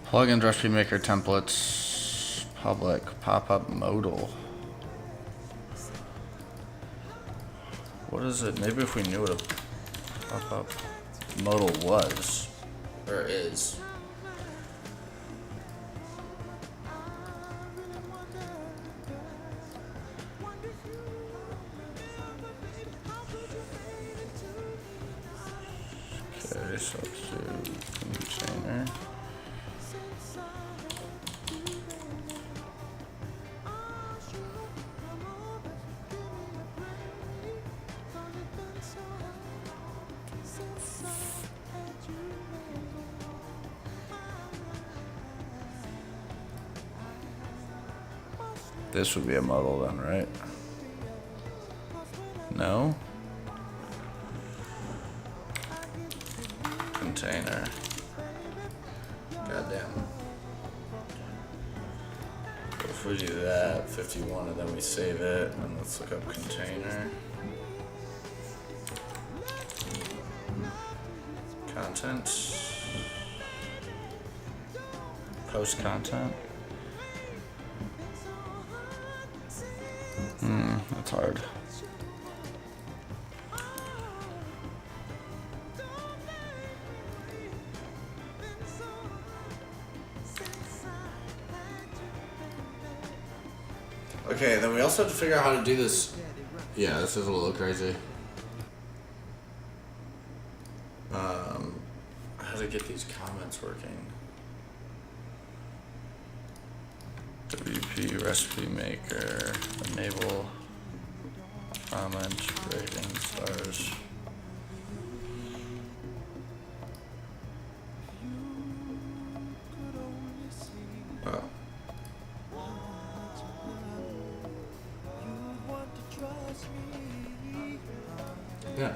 Plugins, recipe maker, templates, public, pop-up modal. What is it? Maybe if we knew what a pop-up modal was, or is. Okay, so let's do container. This would be a modal then, right? No? Container. Goddamn. If we do that, 51, and then we save it, and let's look up container. Content. Post content. That's hard. Okay, then we also have to figure out how to do this. Yeah, this is a little crazy. How to get these comments working. WP recipe maker, enable comment, rating, stars. Oh. Yeah.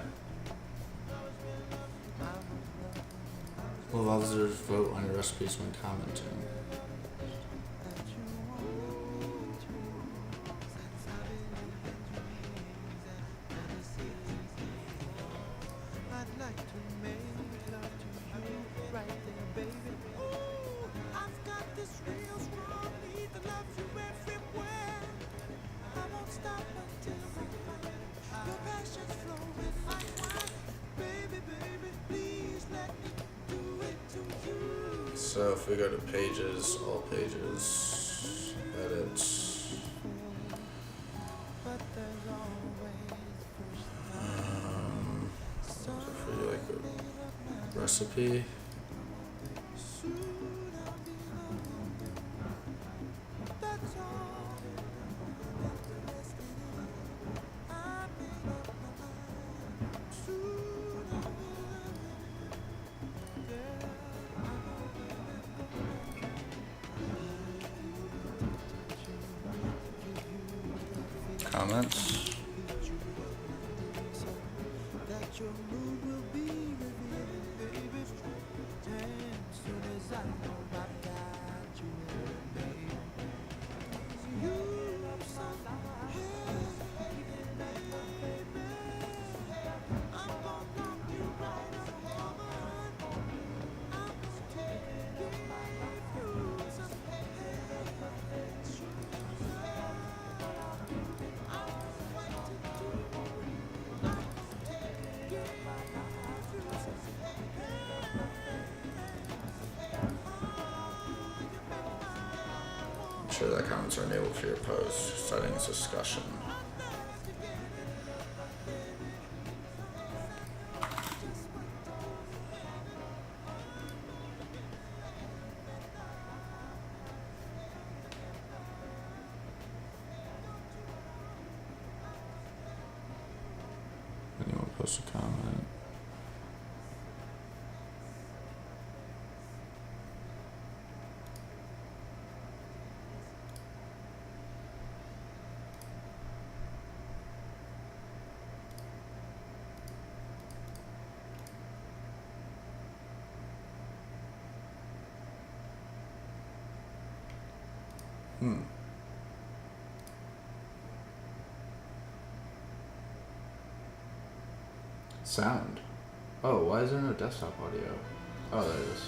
Will visitors vote on your recipes when commenting? So if we go to pages, all pages, edits. So if we like a recipe. Comments. Sure that comments are enabled for your post. Settings discussion. Anyone post a comment? Sound. Oh, why is there no desktop audio? Oh, there it is.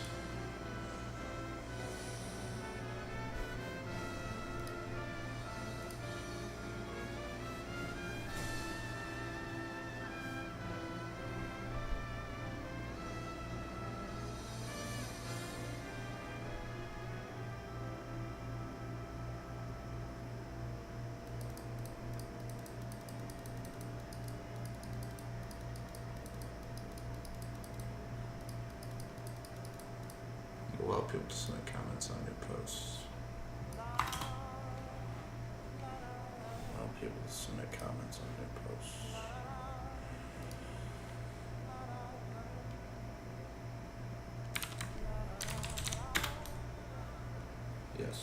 people to submit comments on new posts. Allow people to submit comments on new posts. Yes.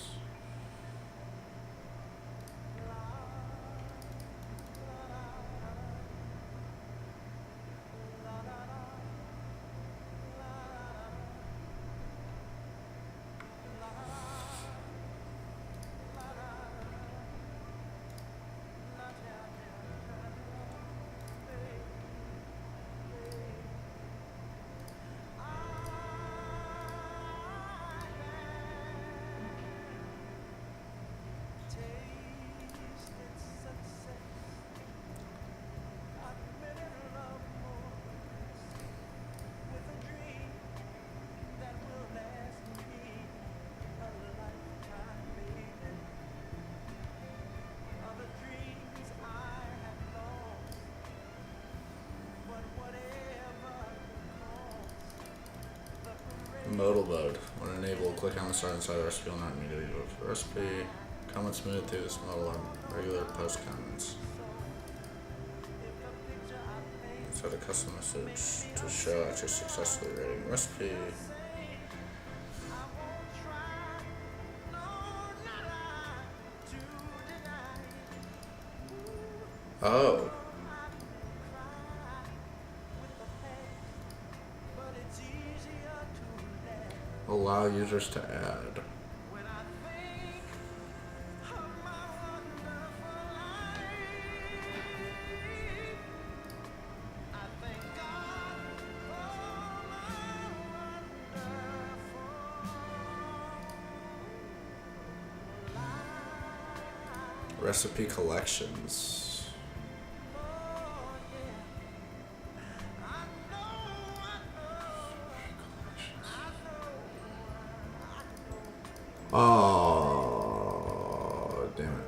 Modal mode. When enabled, click on the start inside the recipe will not immediately go to the recipe. Comments submitted through this modal are regular post comments. Set a custom message to show after successfully writing recipe. Oh. Allow users to add. Recipe collections. Oh, damn it.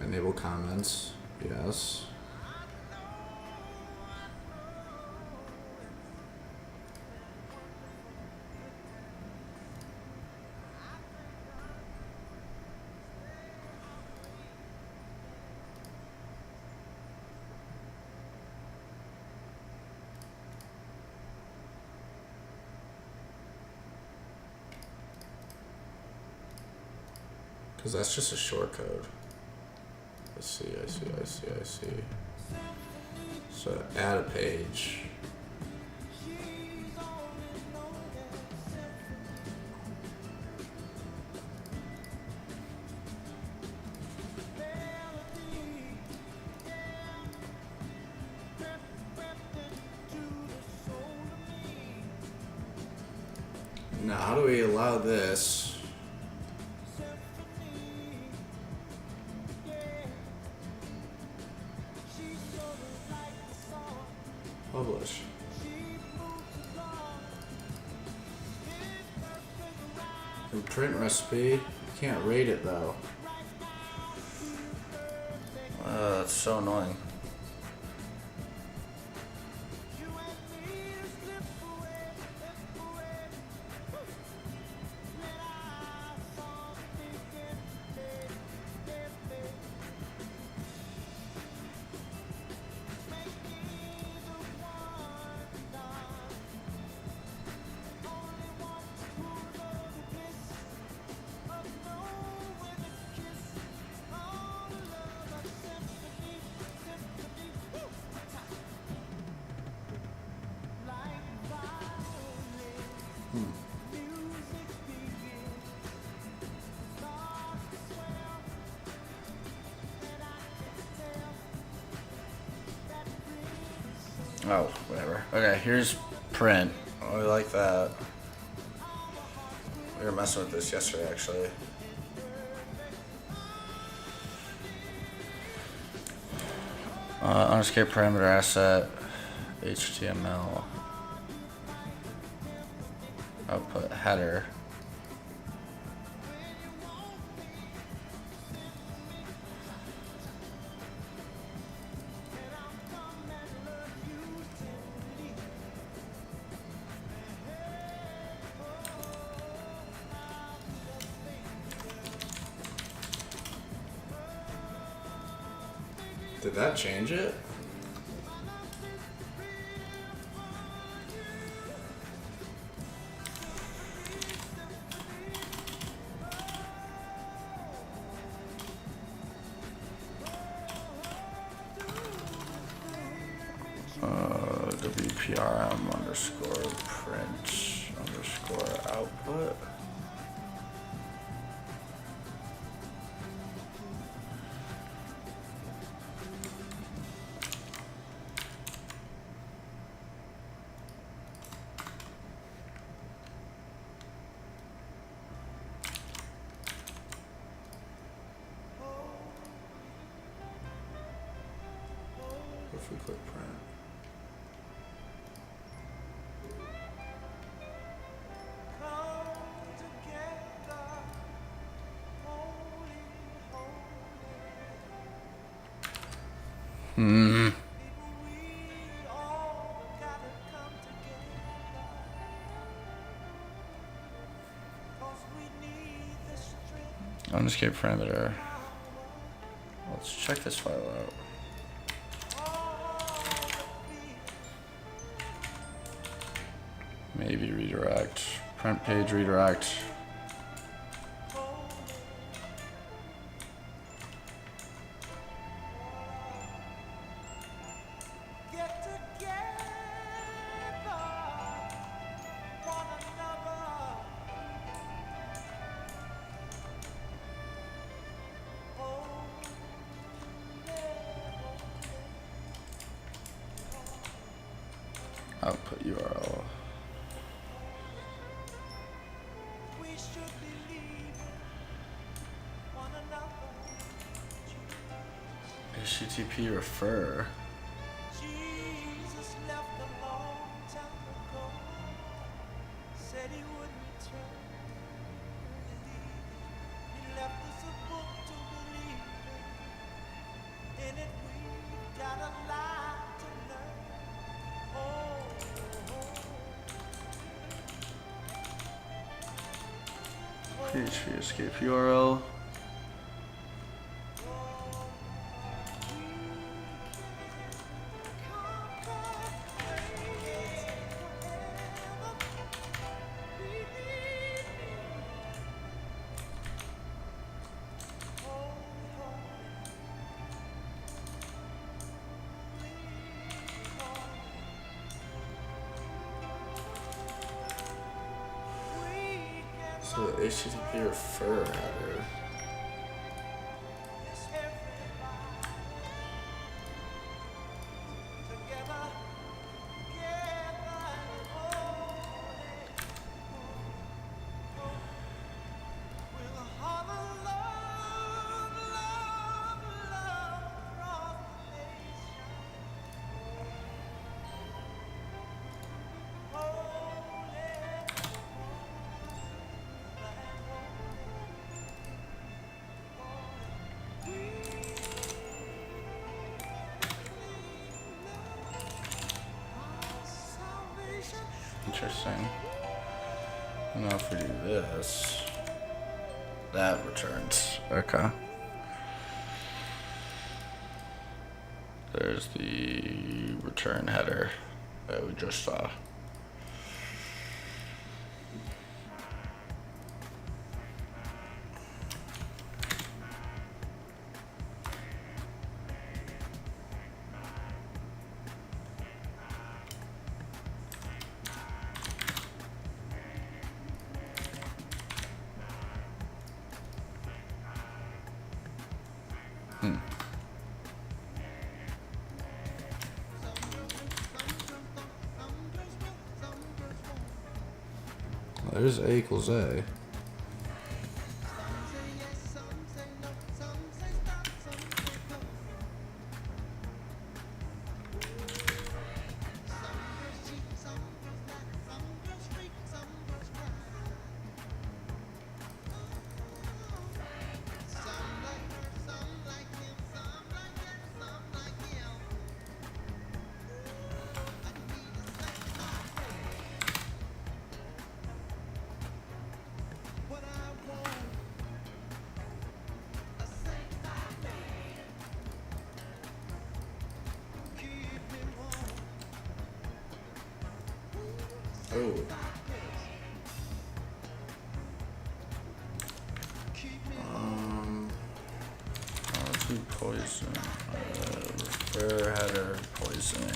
Enable comments, yes. Because that's just a short code. I see. So add a page. Now, how do we allow this? Publish. And print recipe. You can't rate it though. That's so annoying. Oh, whatever. Okay, here's print. Oh, I like that. We were messing with this yesterday, actually. Unescape parameter asset, HTML, output header. Did that change it? WPRM underscore print underscore output. If we click print. Unescape parameter. Let's check this file out. Maybe redirect. Print page redirect. Output URL. HTTP refer. PHP escape URL. So the HTTP refer header. Interesting. Now if we do this, that returns. Okay. There's the return header that we just saw. There's A equals A. Ooh. Food poison. Repair header poisoning.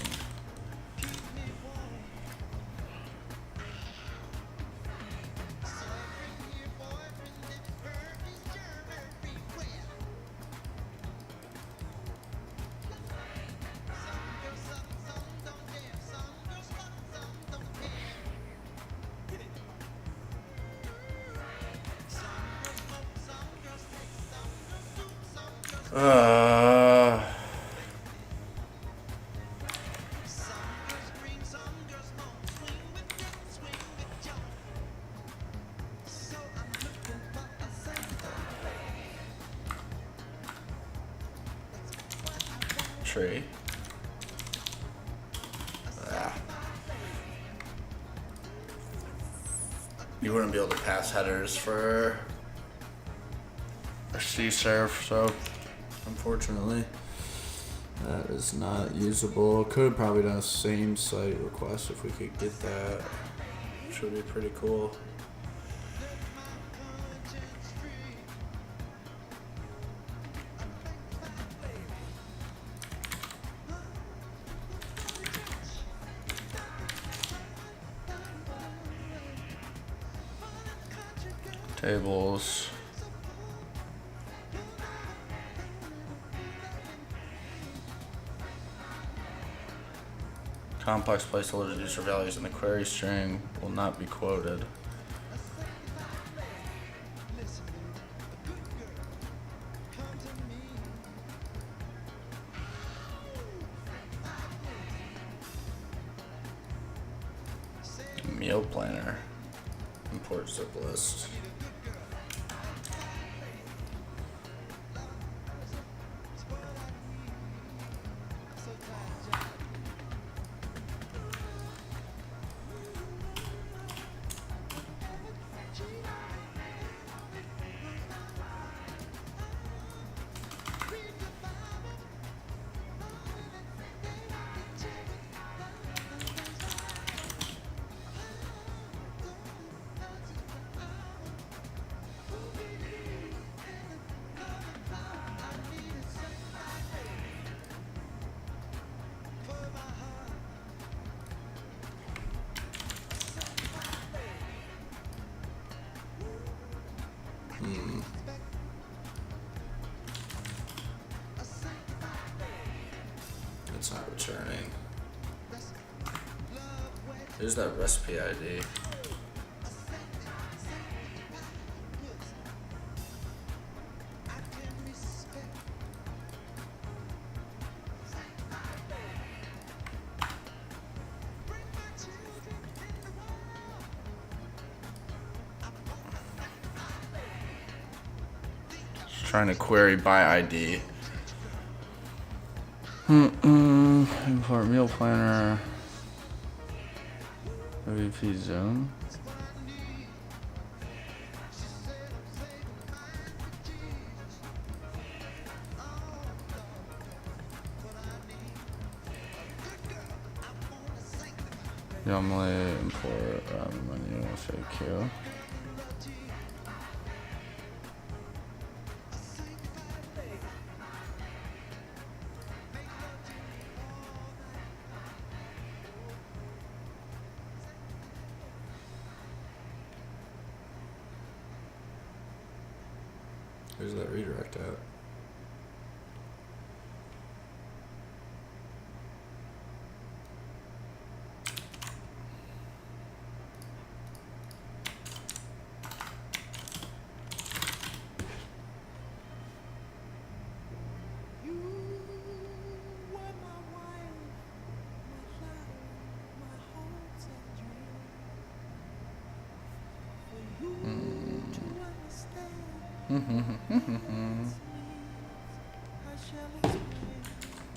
Tree. You wouldn't be able to pass headers for a C-serve, so unfortunately. That is not usable. Could have probably done a same site request if we could get that. Which would be pretty cool. Tables. Complex placeholder user values in the query string will not be quoted. Meal planner. Import zip list. It's not returning. Here's that recipe ID. Just trying to query by ID. Import meal planner. MVP zone. YAML import menu FAQ. Where's that redirect at?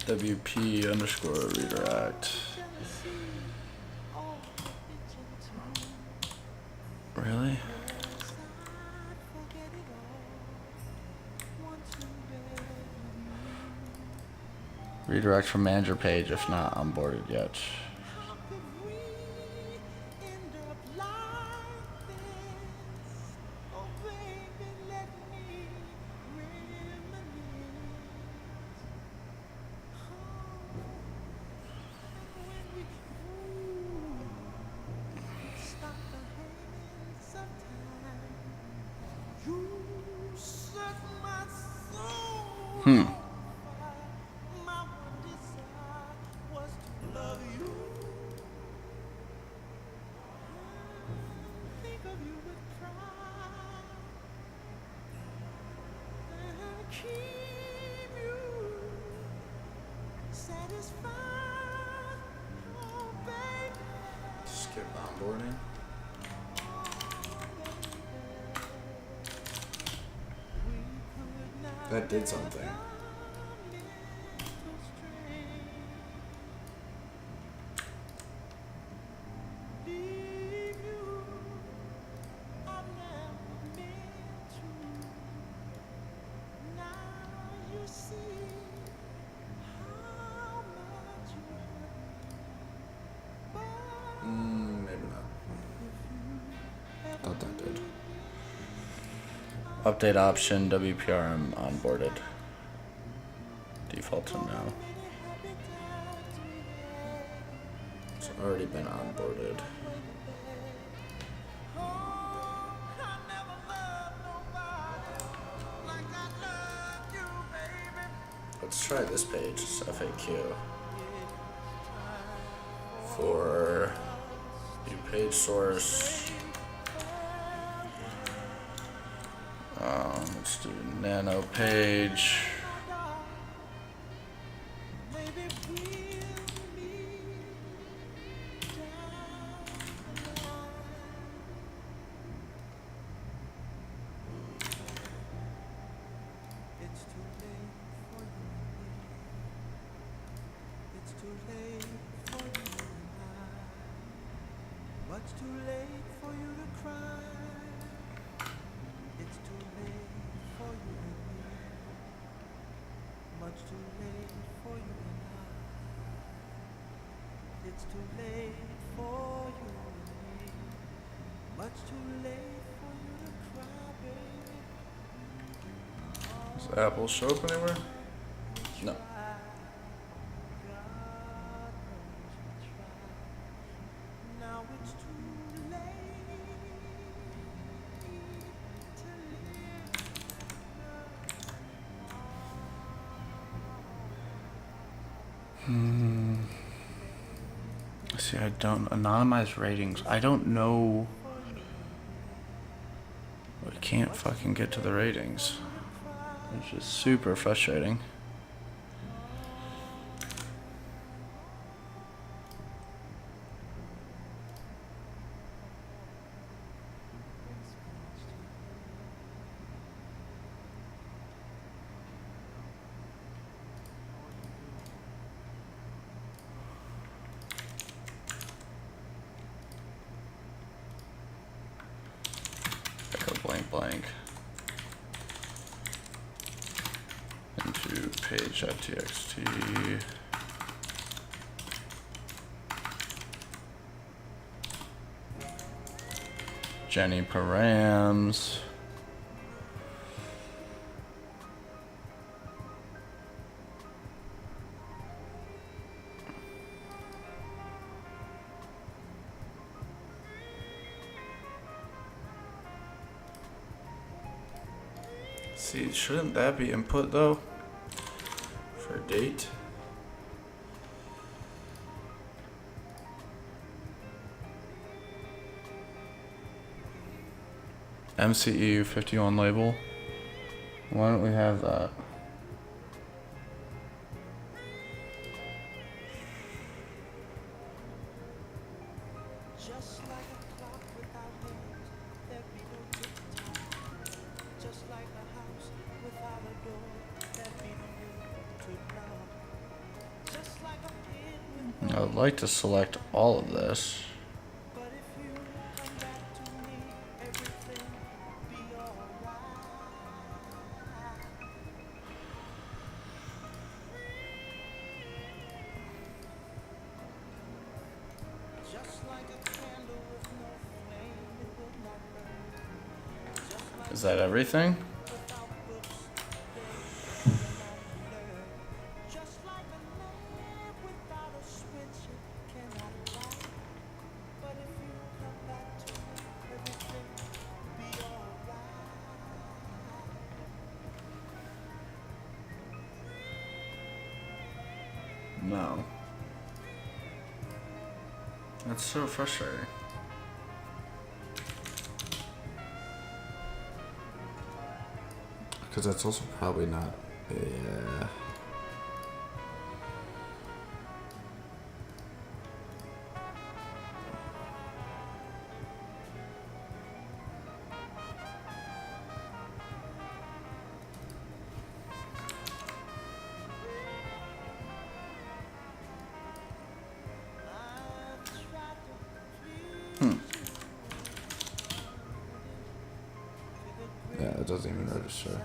WP underscore redirect. Really? Redirect from manager page if not onboarded yet. Skip onboarding. That did something. Maybe not. Thought that did. Update option, WPRM onboarded. Default to no. It's already been onboarded. Let's try this page. It's FAQ. For new page source. Let's do nano page. Does Apple show up anywhere? No. See, I don't anonymize ratings. I don't know. I can't fucking get to the ratings. It's just super frustrating. Blank into page.txt. Jenny params. See, shouldn't that be input though? For date? MCEU 51 label. Why don't we have that? I would like to select all of this. Is that everything? No. That's so frustrating. Because that's also probably not. Yeah. Yeah, it doesn't even register.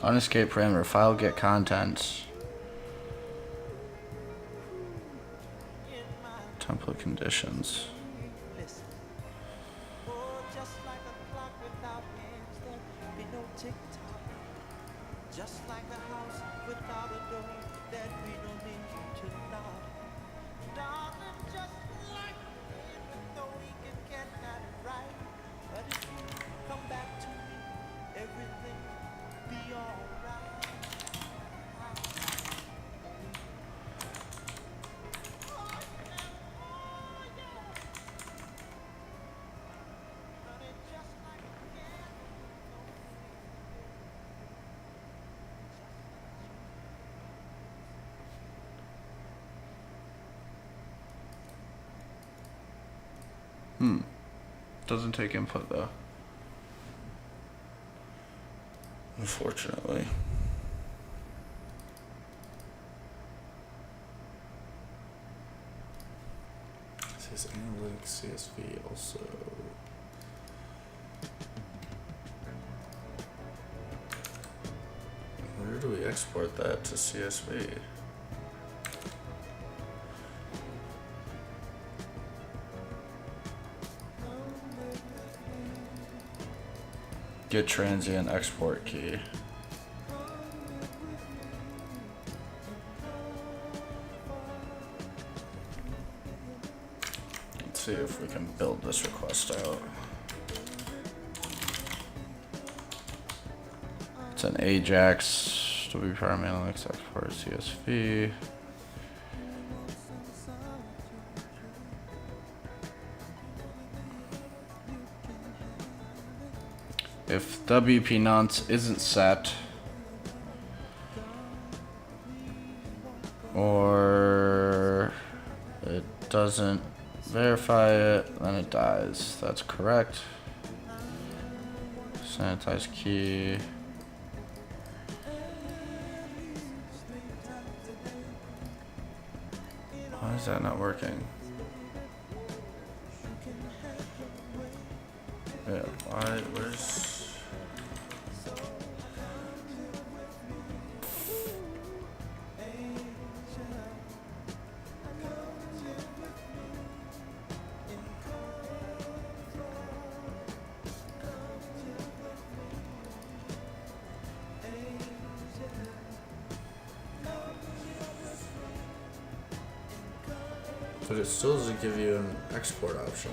Unescape parameter, file get contents. Template conditions. Just like a house without a door, there'd be no need to knock. Darling, just like even though we can get that right. But if you come back to me, everything will be alright. Honey, just like again. Doesn't take input though. Unfortunately. It says analytics CSV also. Where do we export that to CSV? Get transient export key. Let's see if we can build this request out. It's an Ajax WP Analytics export CSV. If WP nonce isn't set, or it doesn't verify it, then it dies. That's correct. Sanitize key. Why is that not working? Yeah, why, where's... But it still doesn't give you an export option.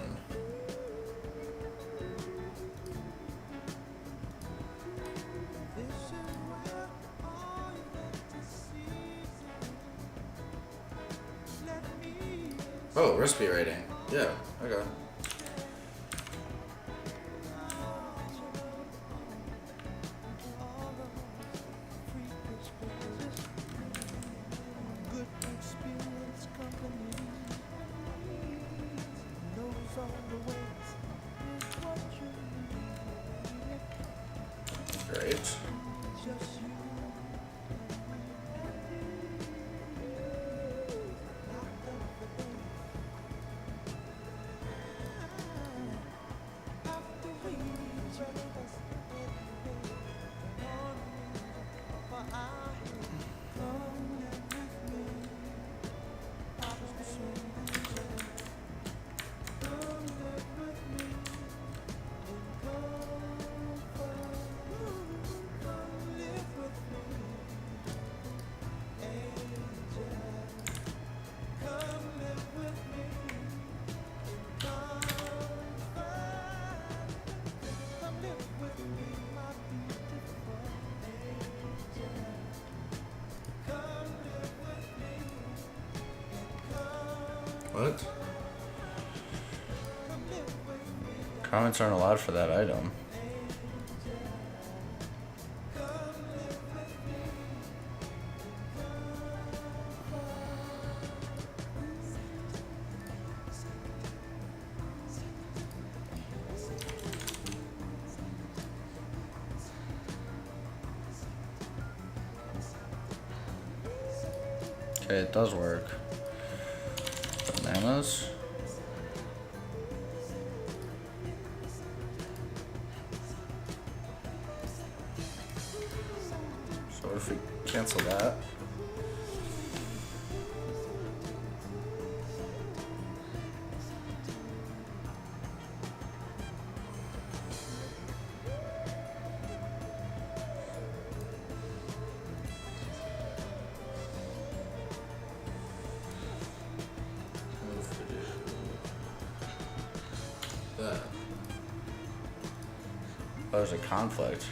Oh, recipe rating. Yeah, okay. Great. What? Comments aren't allowed for that item. Okay, it does work. Bananas. So if we cancel that. That. Oh, there's a conflict.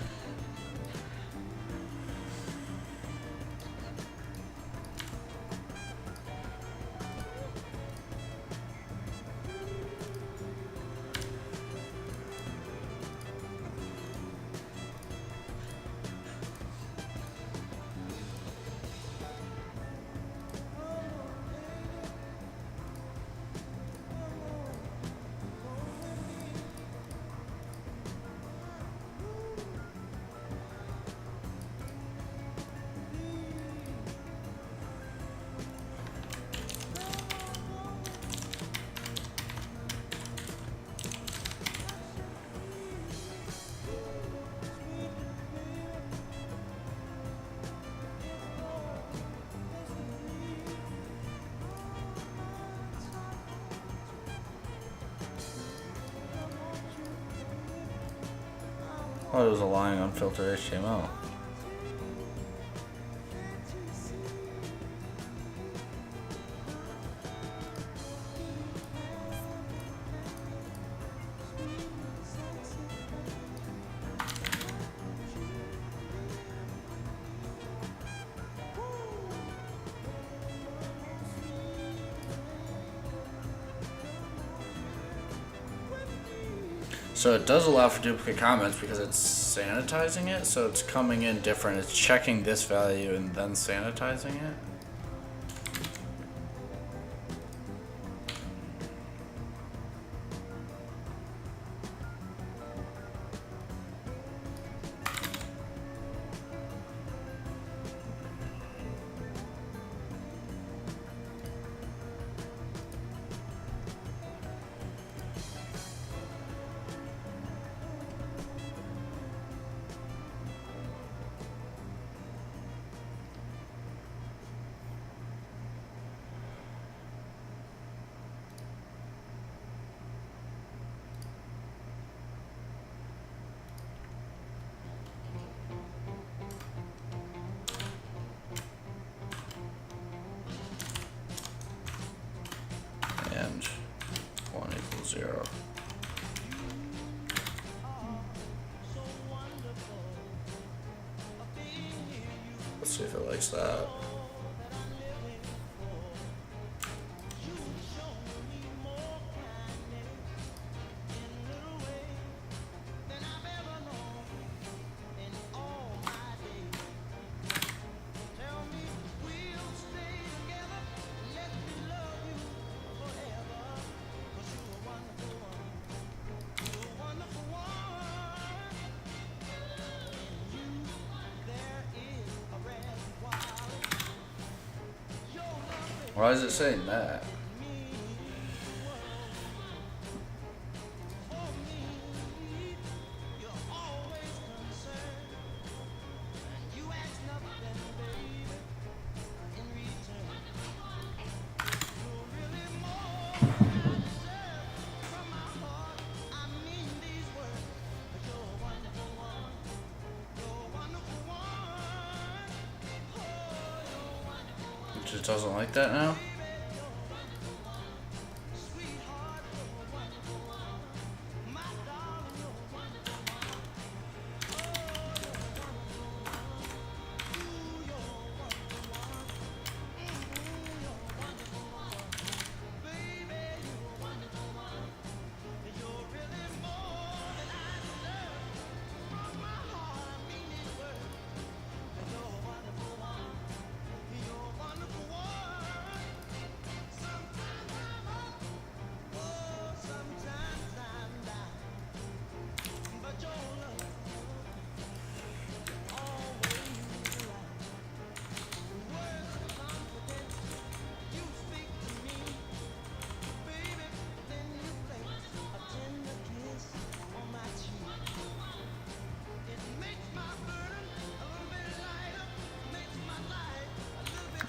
Oh, it was allowing unfiltered HTML. So it does allow for duplicate comments because it's sanitizing it, so it's coming in different. It's checking this value and then sanitizing it. And 1 equals 0. Let's see if it likes that. Why is it saying that? It just doesn't like that now?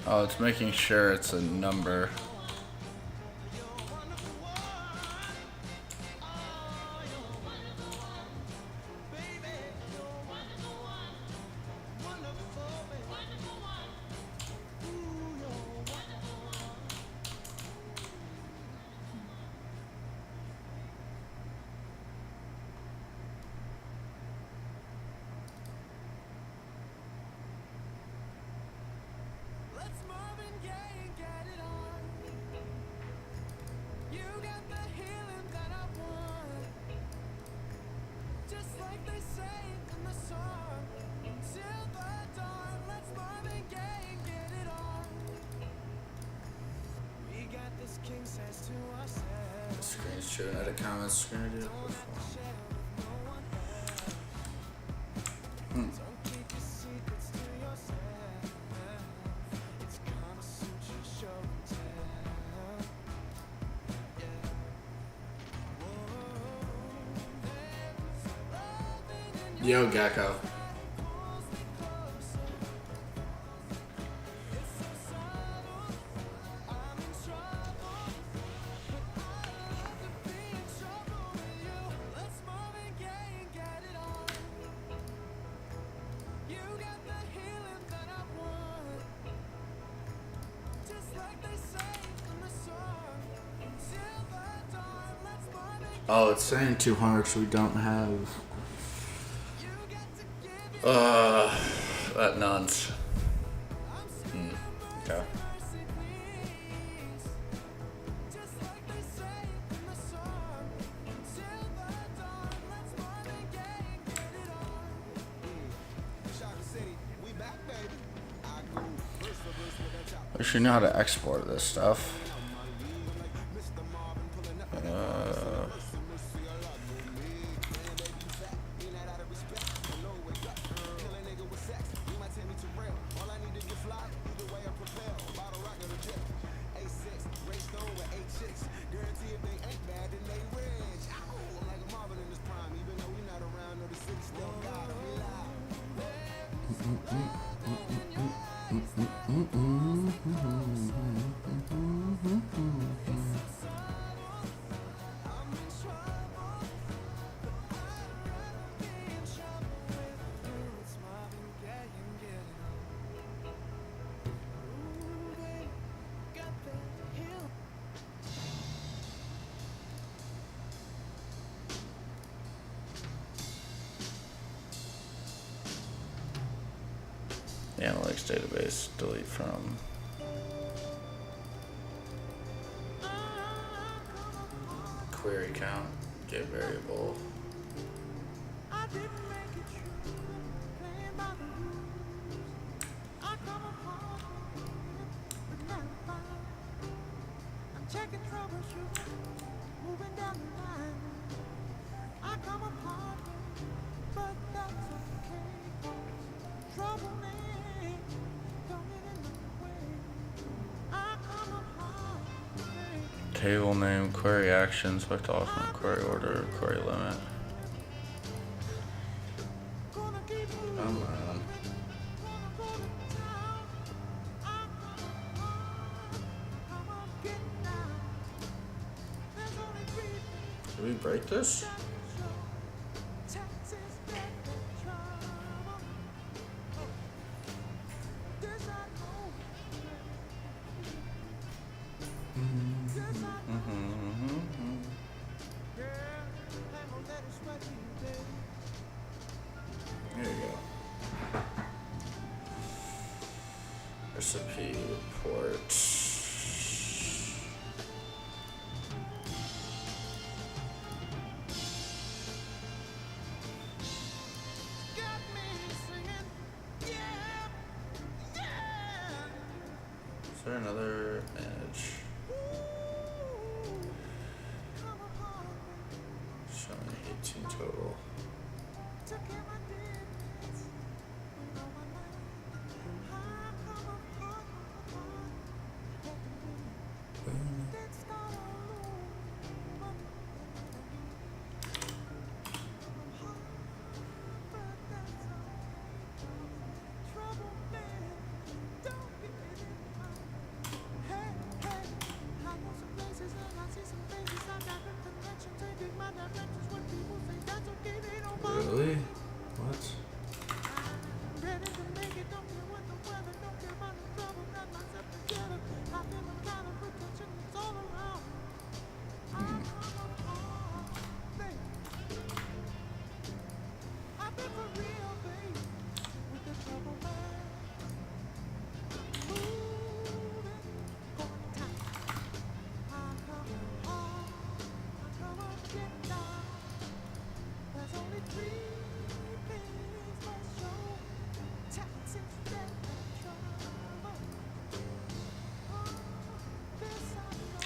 Oh, it's making sure it's a number. Let's Marvin Gaye and get it on. You got the healing that I want. Just like they say in the song. Until the dawn, let's Marvin Gaye and get it on. We got this king size to ourselves. Screen share, edit comments, screen edit. Don't keep your secrets to yourself. It's Kama Sutra show and tell. Yeah. Whoa, there's loving in your Yo, Gecko. pulls me closer. It's so subtle. I'm in trouble, but I love to be in trouble with you. Let's Marvin Gaye and get it on. You got the healing that I want. Just like they say in the song. Until the dawn, let's Marvin Gaye. Oh, it's saying 200, so we don't have. You got to give it That nuns. Okay. mercy, please. Just like they say in the song. Until the dawn, let's Marvin Gaye and get it on. I should know how to export this stuff. Let's Marvin Gaye and get it on. Ooh, baby, got that healing. Analytics database, delete from. Query count, get variable. I didn't make it true, playing by the rules. I come upon but not fine. I'm checking troubleshooting, moving down the line. I come upon but that's okay. Trouble me, don't get in the way. I come upon Table name, query action, select ultimate query order, query limit. gonna keep moving. Come on. Gonna go to town. I'm come on, get down. There's only three Did we break this? that show. Texas got the trouble. This I know. This I know. Girl, I'm gonna let it sweat you, baby. There you go. Recipe report. Got me singing, yeah, yeah. Is there another manage? Come upon me, Showing 18 total. took care of my demons, you know my name. I come upon me, then start all over. But that's all. Trouble man, don't get in my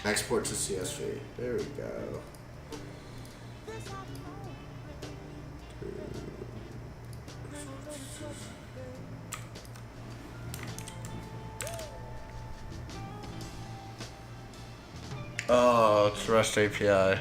Export to CSV. There we go. Oh, it's REST API.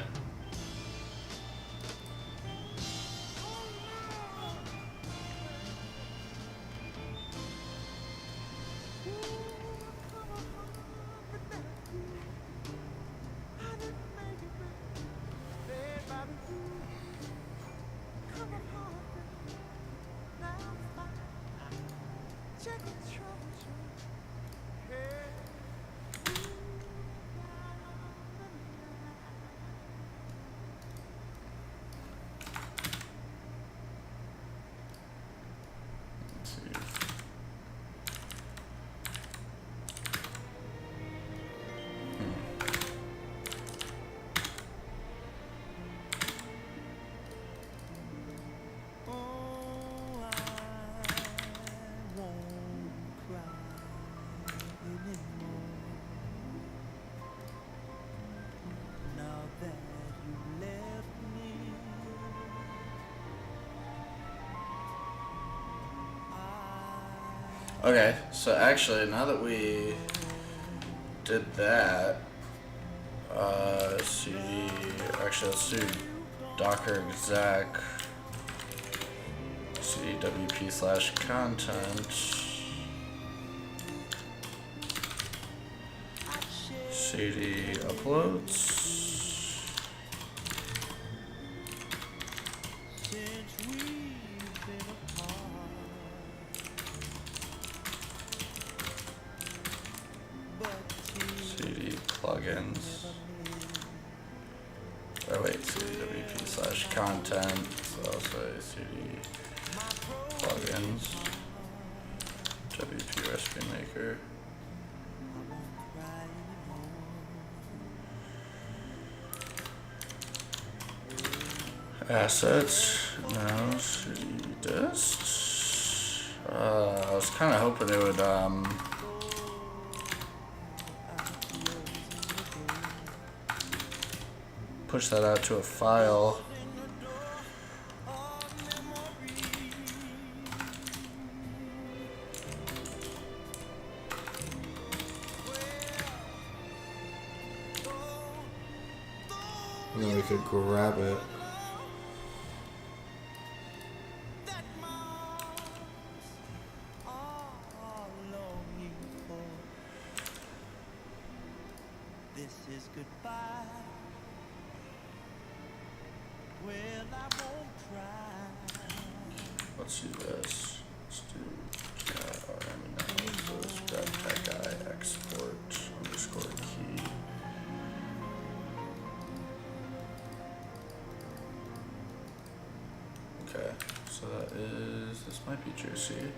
Okay, so actually, now that we did that, actually let's do docker exec cdwp/content cd uploads. Plugins. Oh wait, cdwp/content. So I'll say cd plugins. WP recipe maker. Assets. No, cd dist. I was kind of hoping it would push that out to a file. And then we could grab it. This is goodbye. Well, I won't cry. Let's do this. Let's do that guy export underscore key. Okay, so that is, this might be juicy.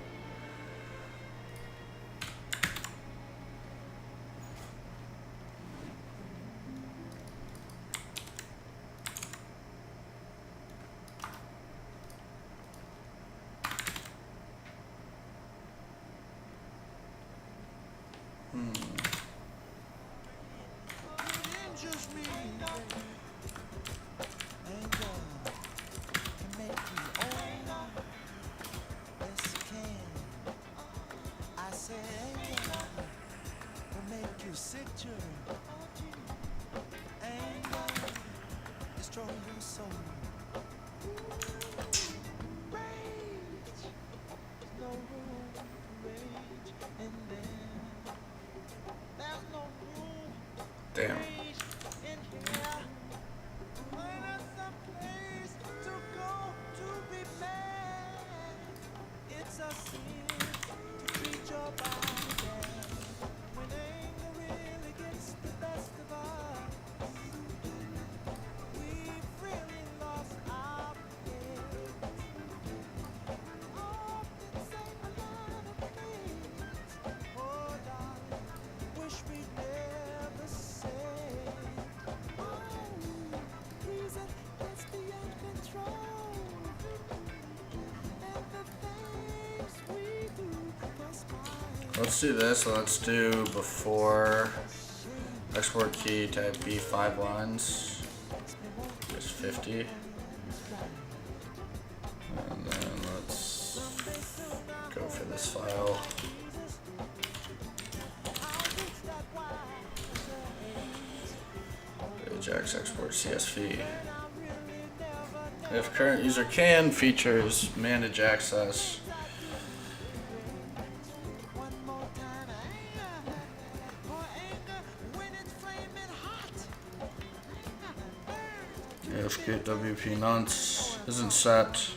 Just me, anger can make you own. Yes, it can. I said anger will make you sick, anger destroy your soul. Rage, there's no room for rage, and then there's no room. Damn. Let's do this, and let's do before Export key type B 5 lines. Just 50. And then let's go for this file. Ajax export CSV. If current user can, features manage access. If get WP nonce isn't set,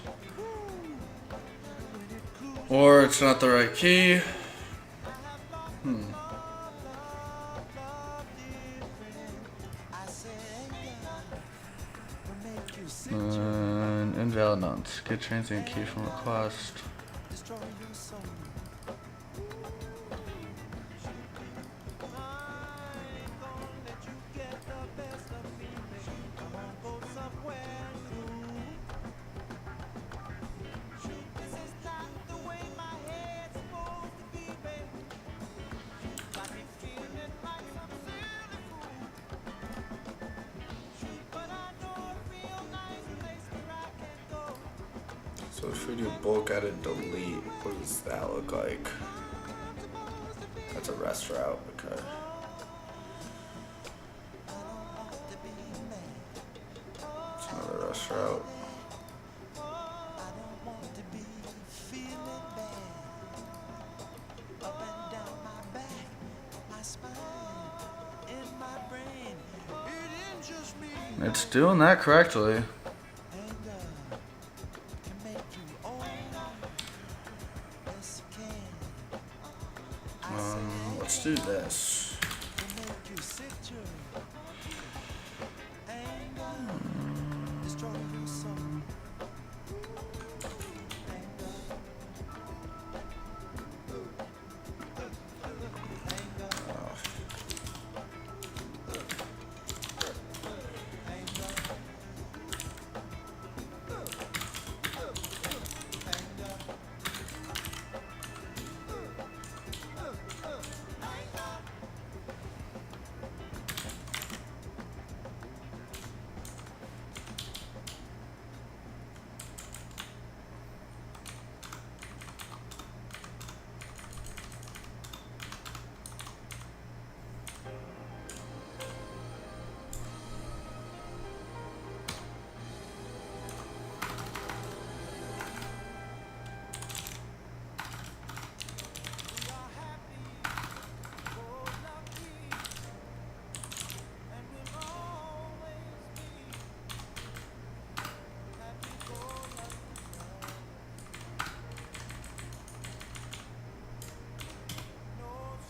or it's not the right key. Invalid nonce. Get transient key from request. So if we do bulk edit delete, what does that look like? That's a rest route, okay. It's another rest route. It's doing that correctly. Let's do this.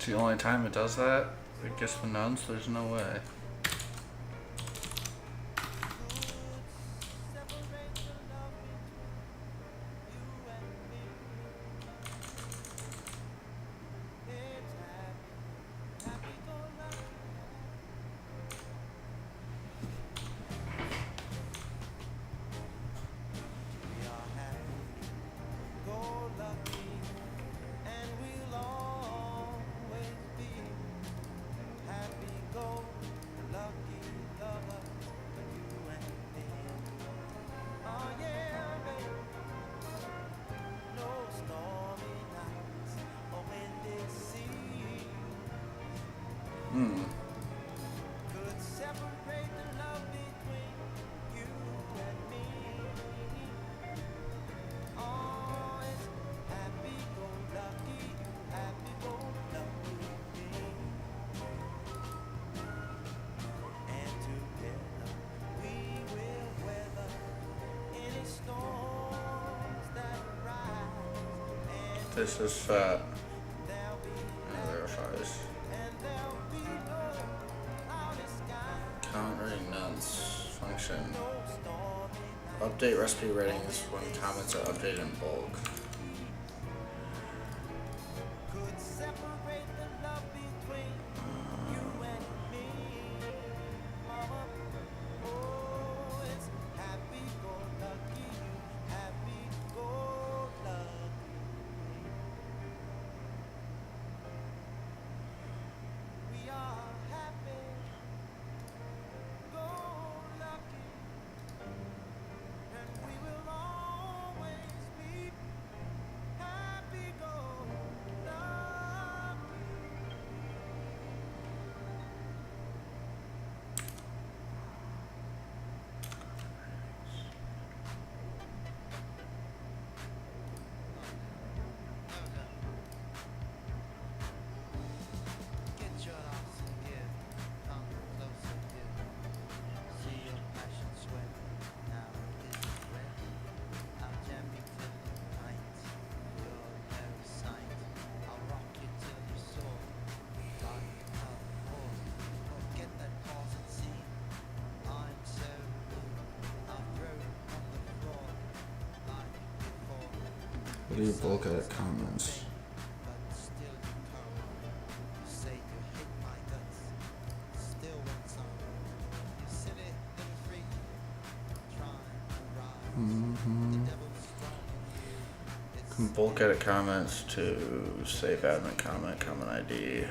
It's the only time it does that. It gets the nuns. There's no way. This is fat. Verifies. Comment rating nuns function. Update recipe ratings when comments are updated in bulk. Leave bulk edit comments. Bulk edit comments to save admin comment, comment ID.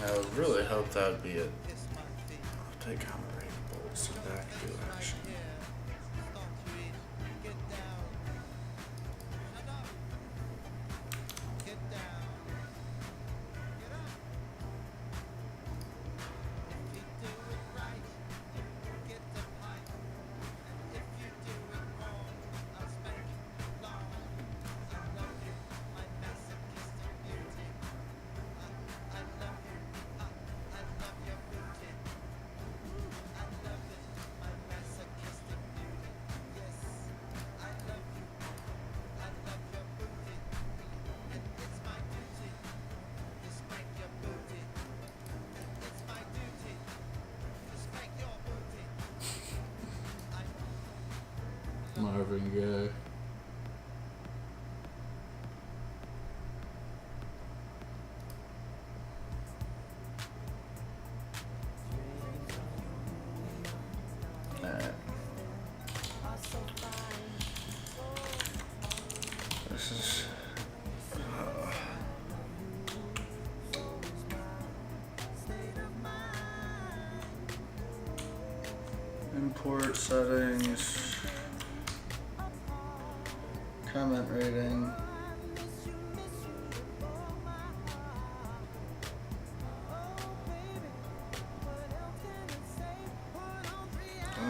I would really hope that would be it. I'll take comment rate bolts back to action. Marvin Gaye. Alright. This is import settings, comment rating.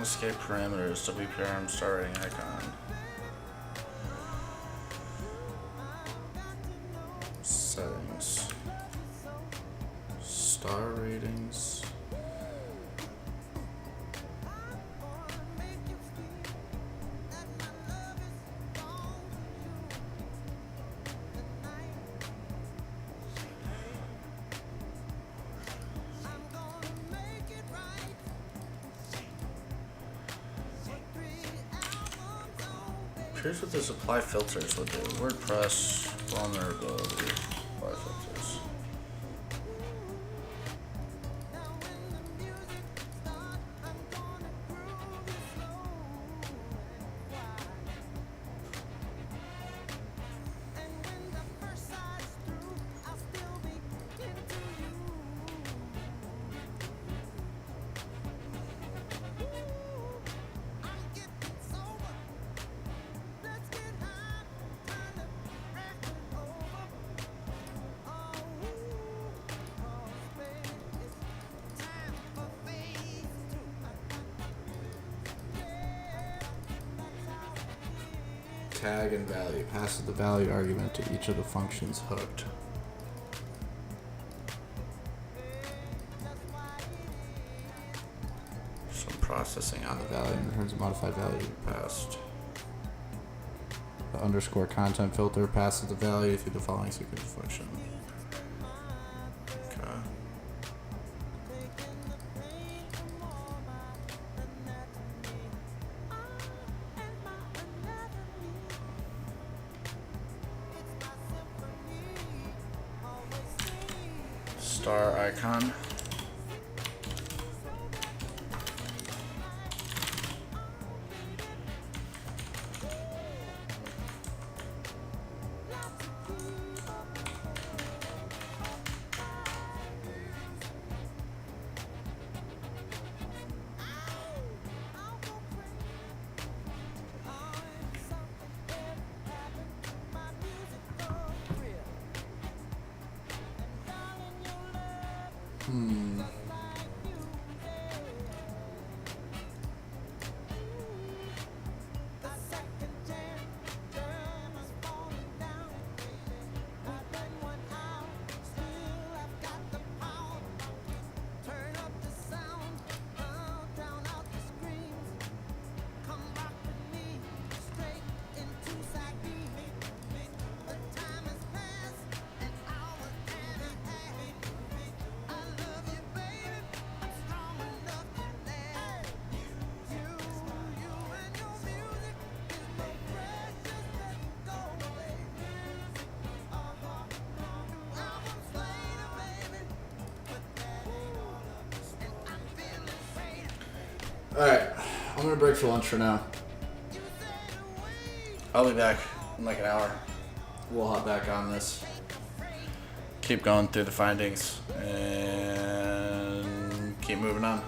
Escape parameters, WPRM star rating icon. Settings. Star ratings. Here's what this apply filters will do. WordPress vulnerability apply filters. Tag and value. Passes the value argument to each of the functions hooked. Some processing on The the value returns a modified value past. The underscore content filter passes the value through the following sequence function. Okay. Star icon. Alright, I'm gonna break for lunch for now. I'll be back in like an hour. We'll hop back on this. Keep going through the findings and keep moving on.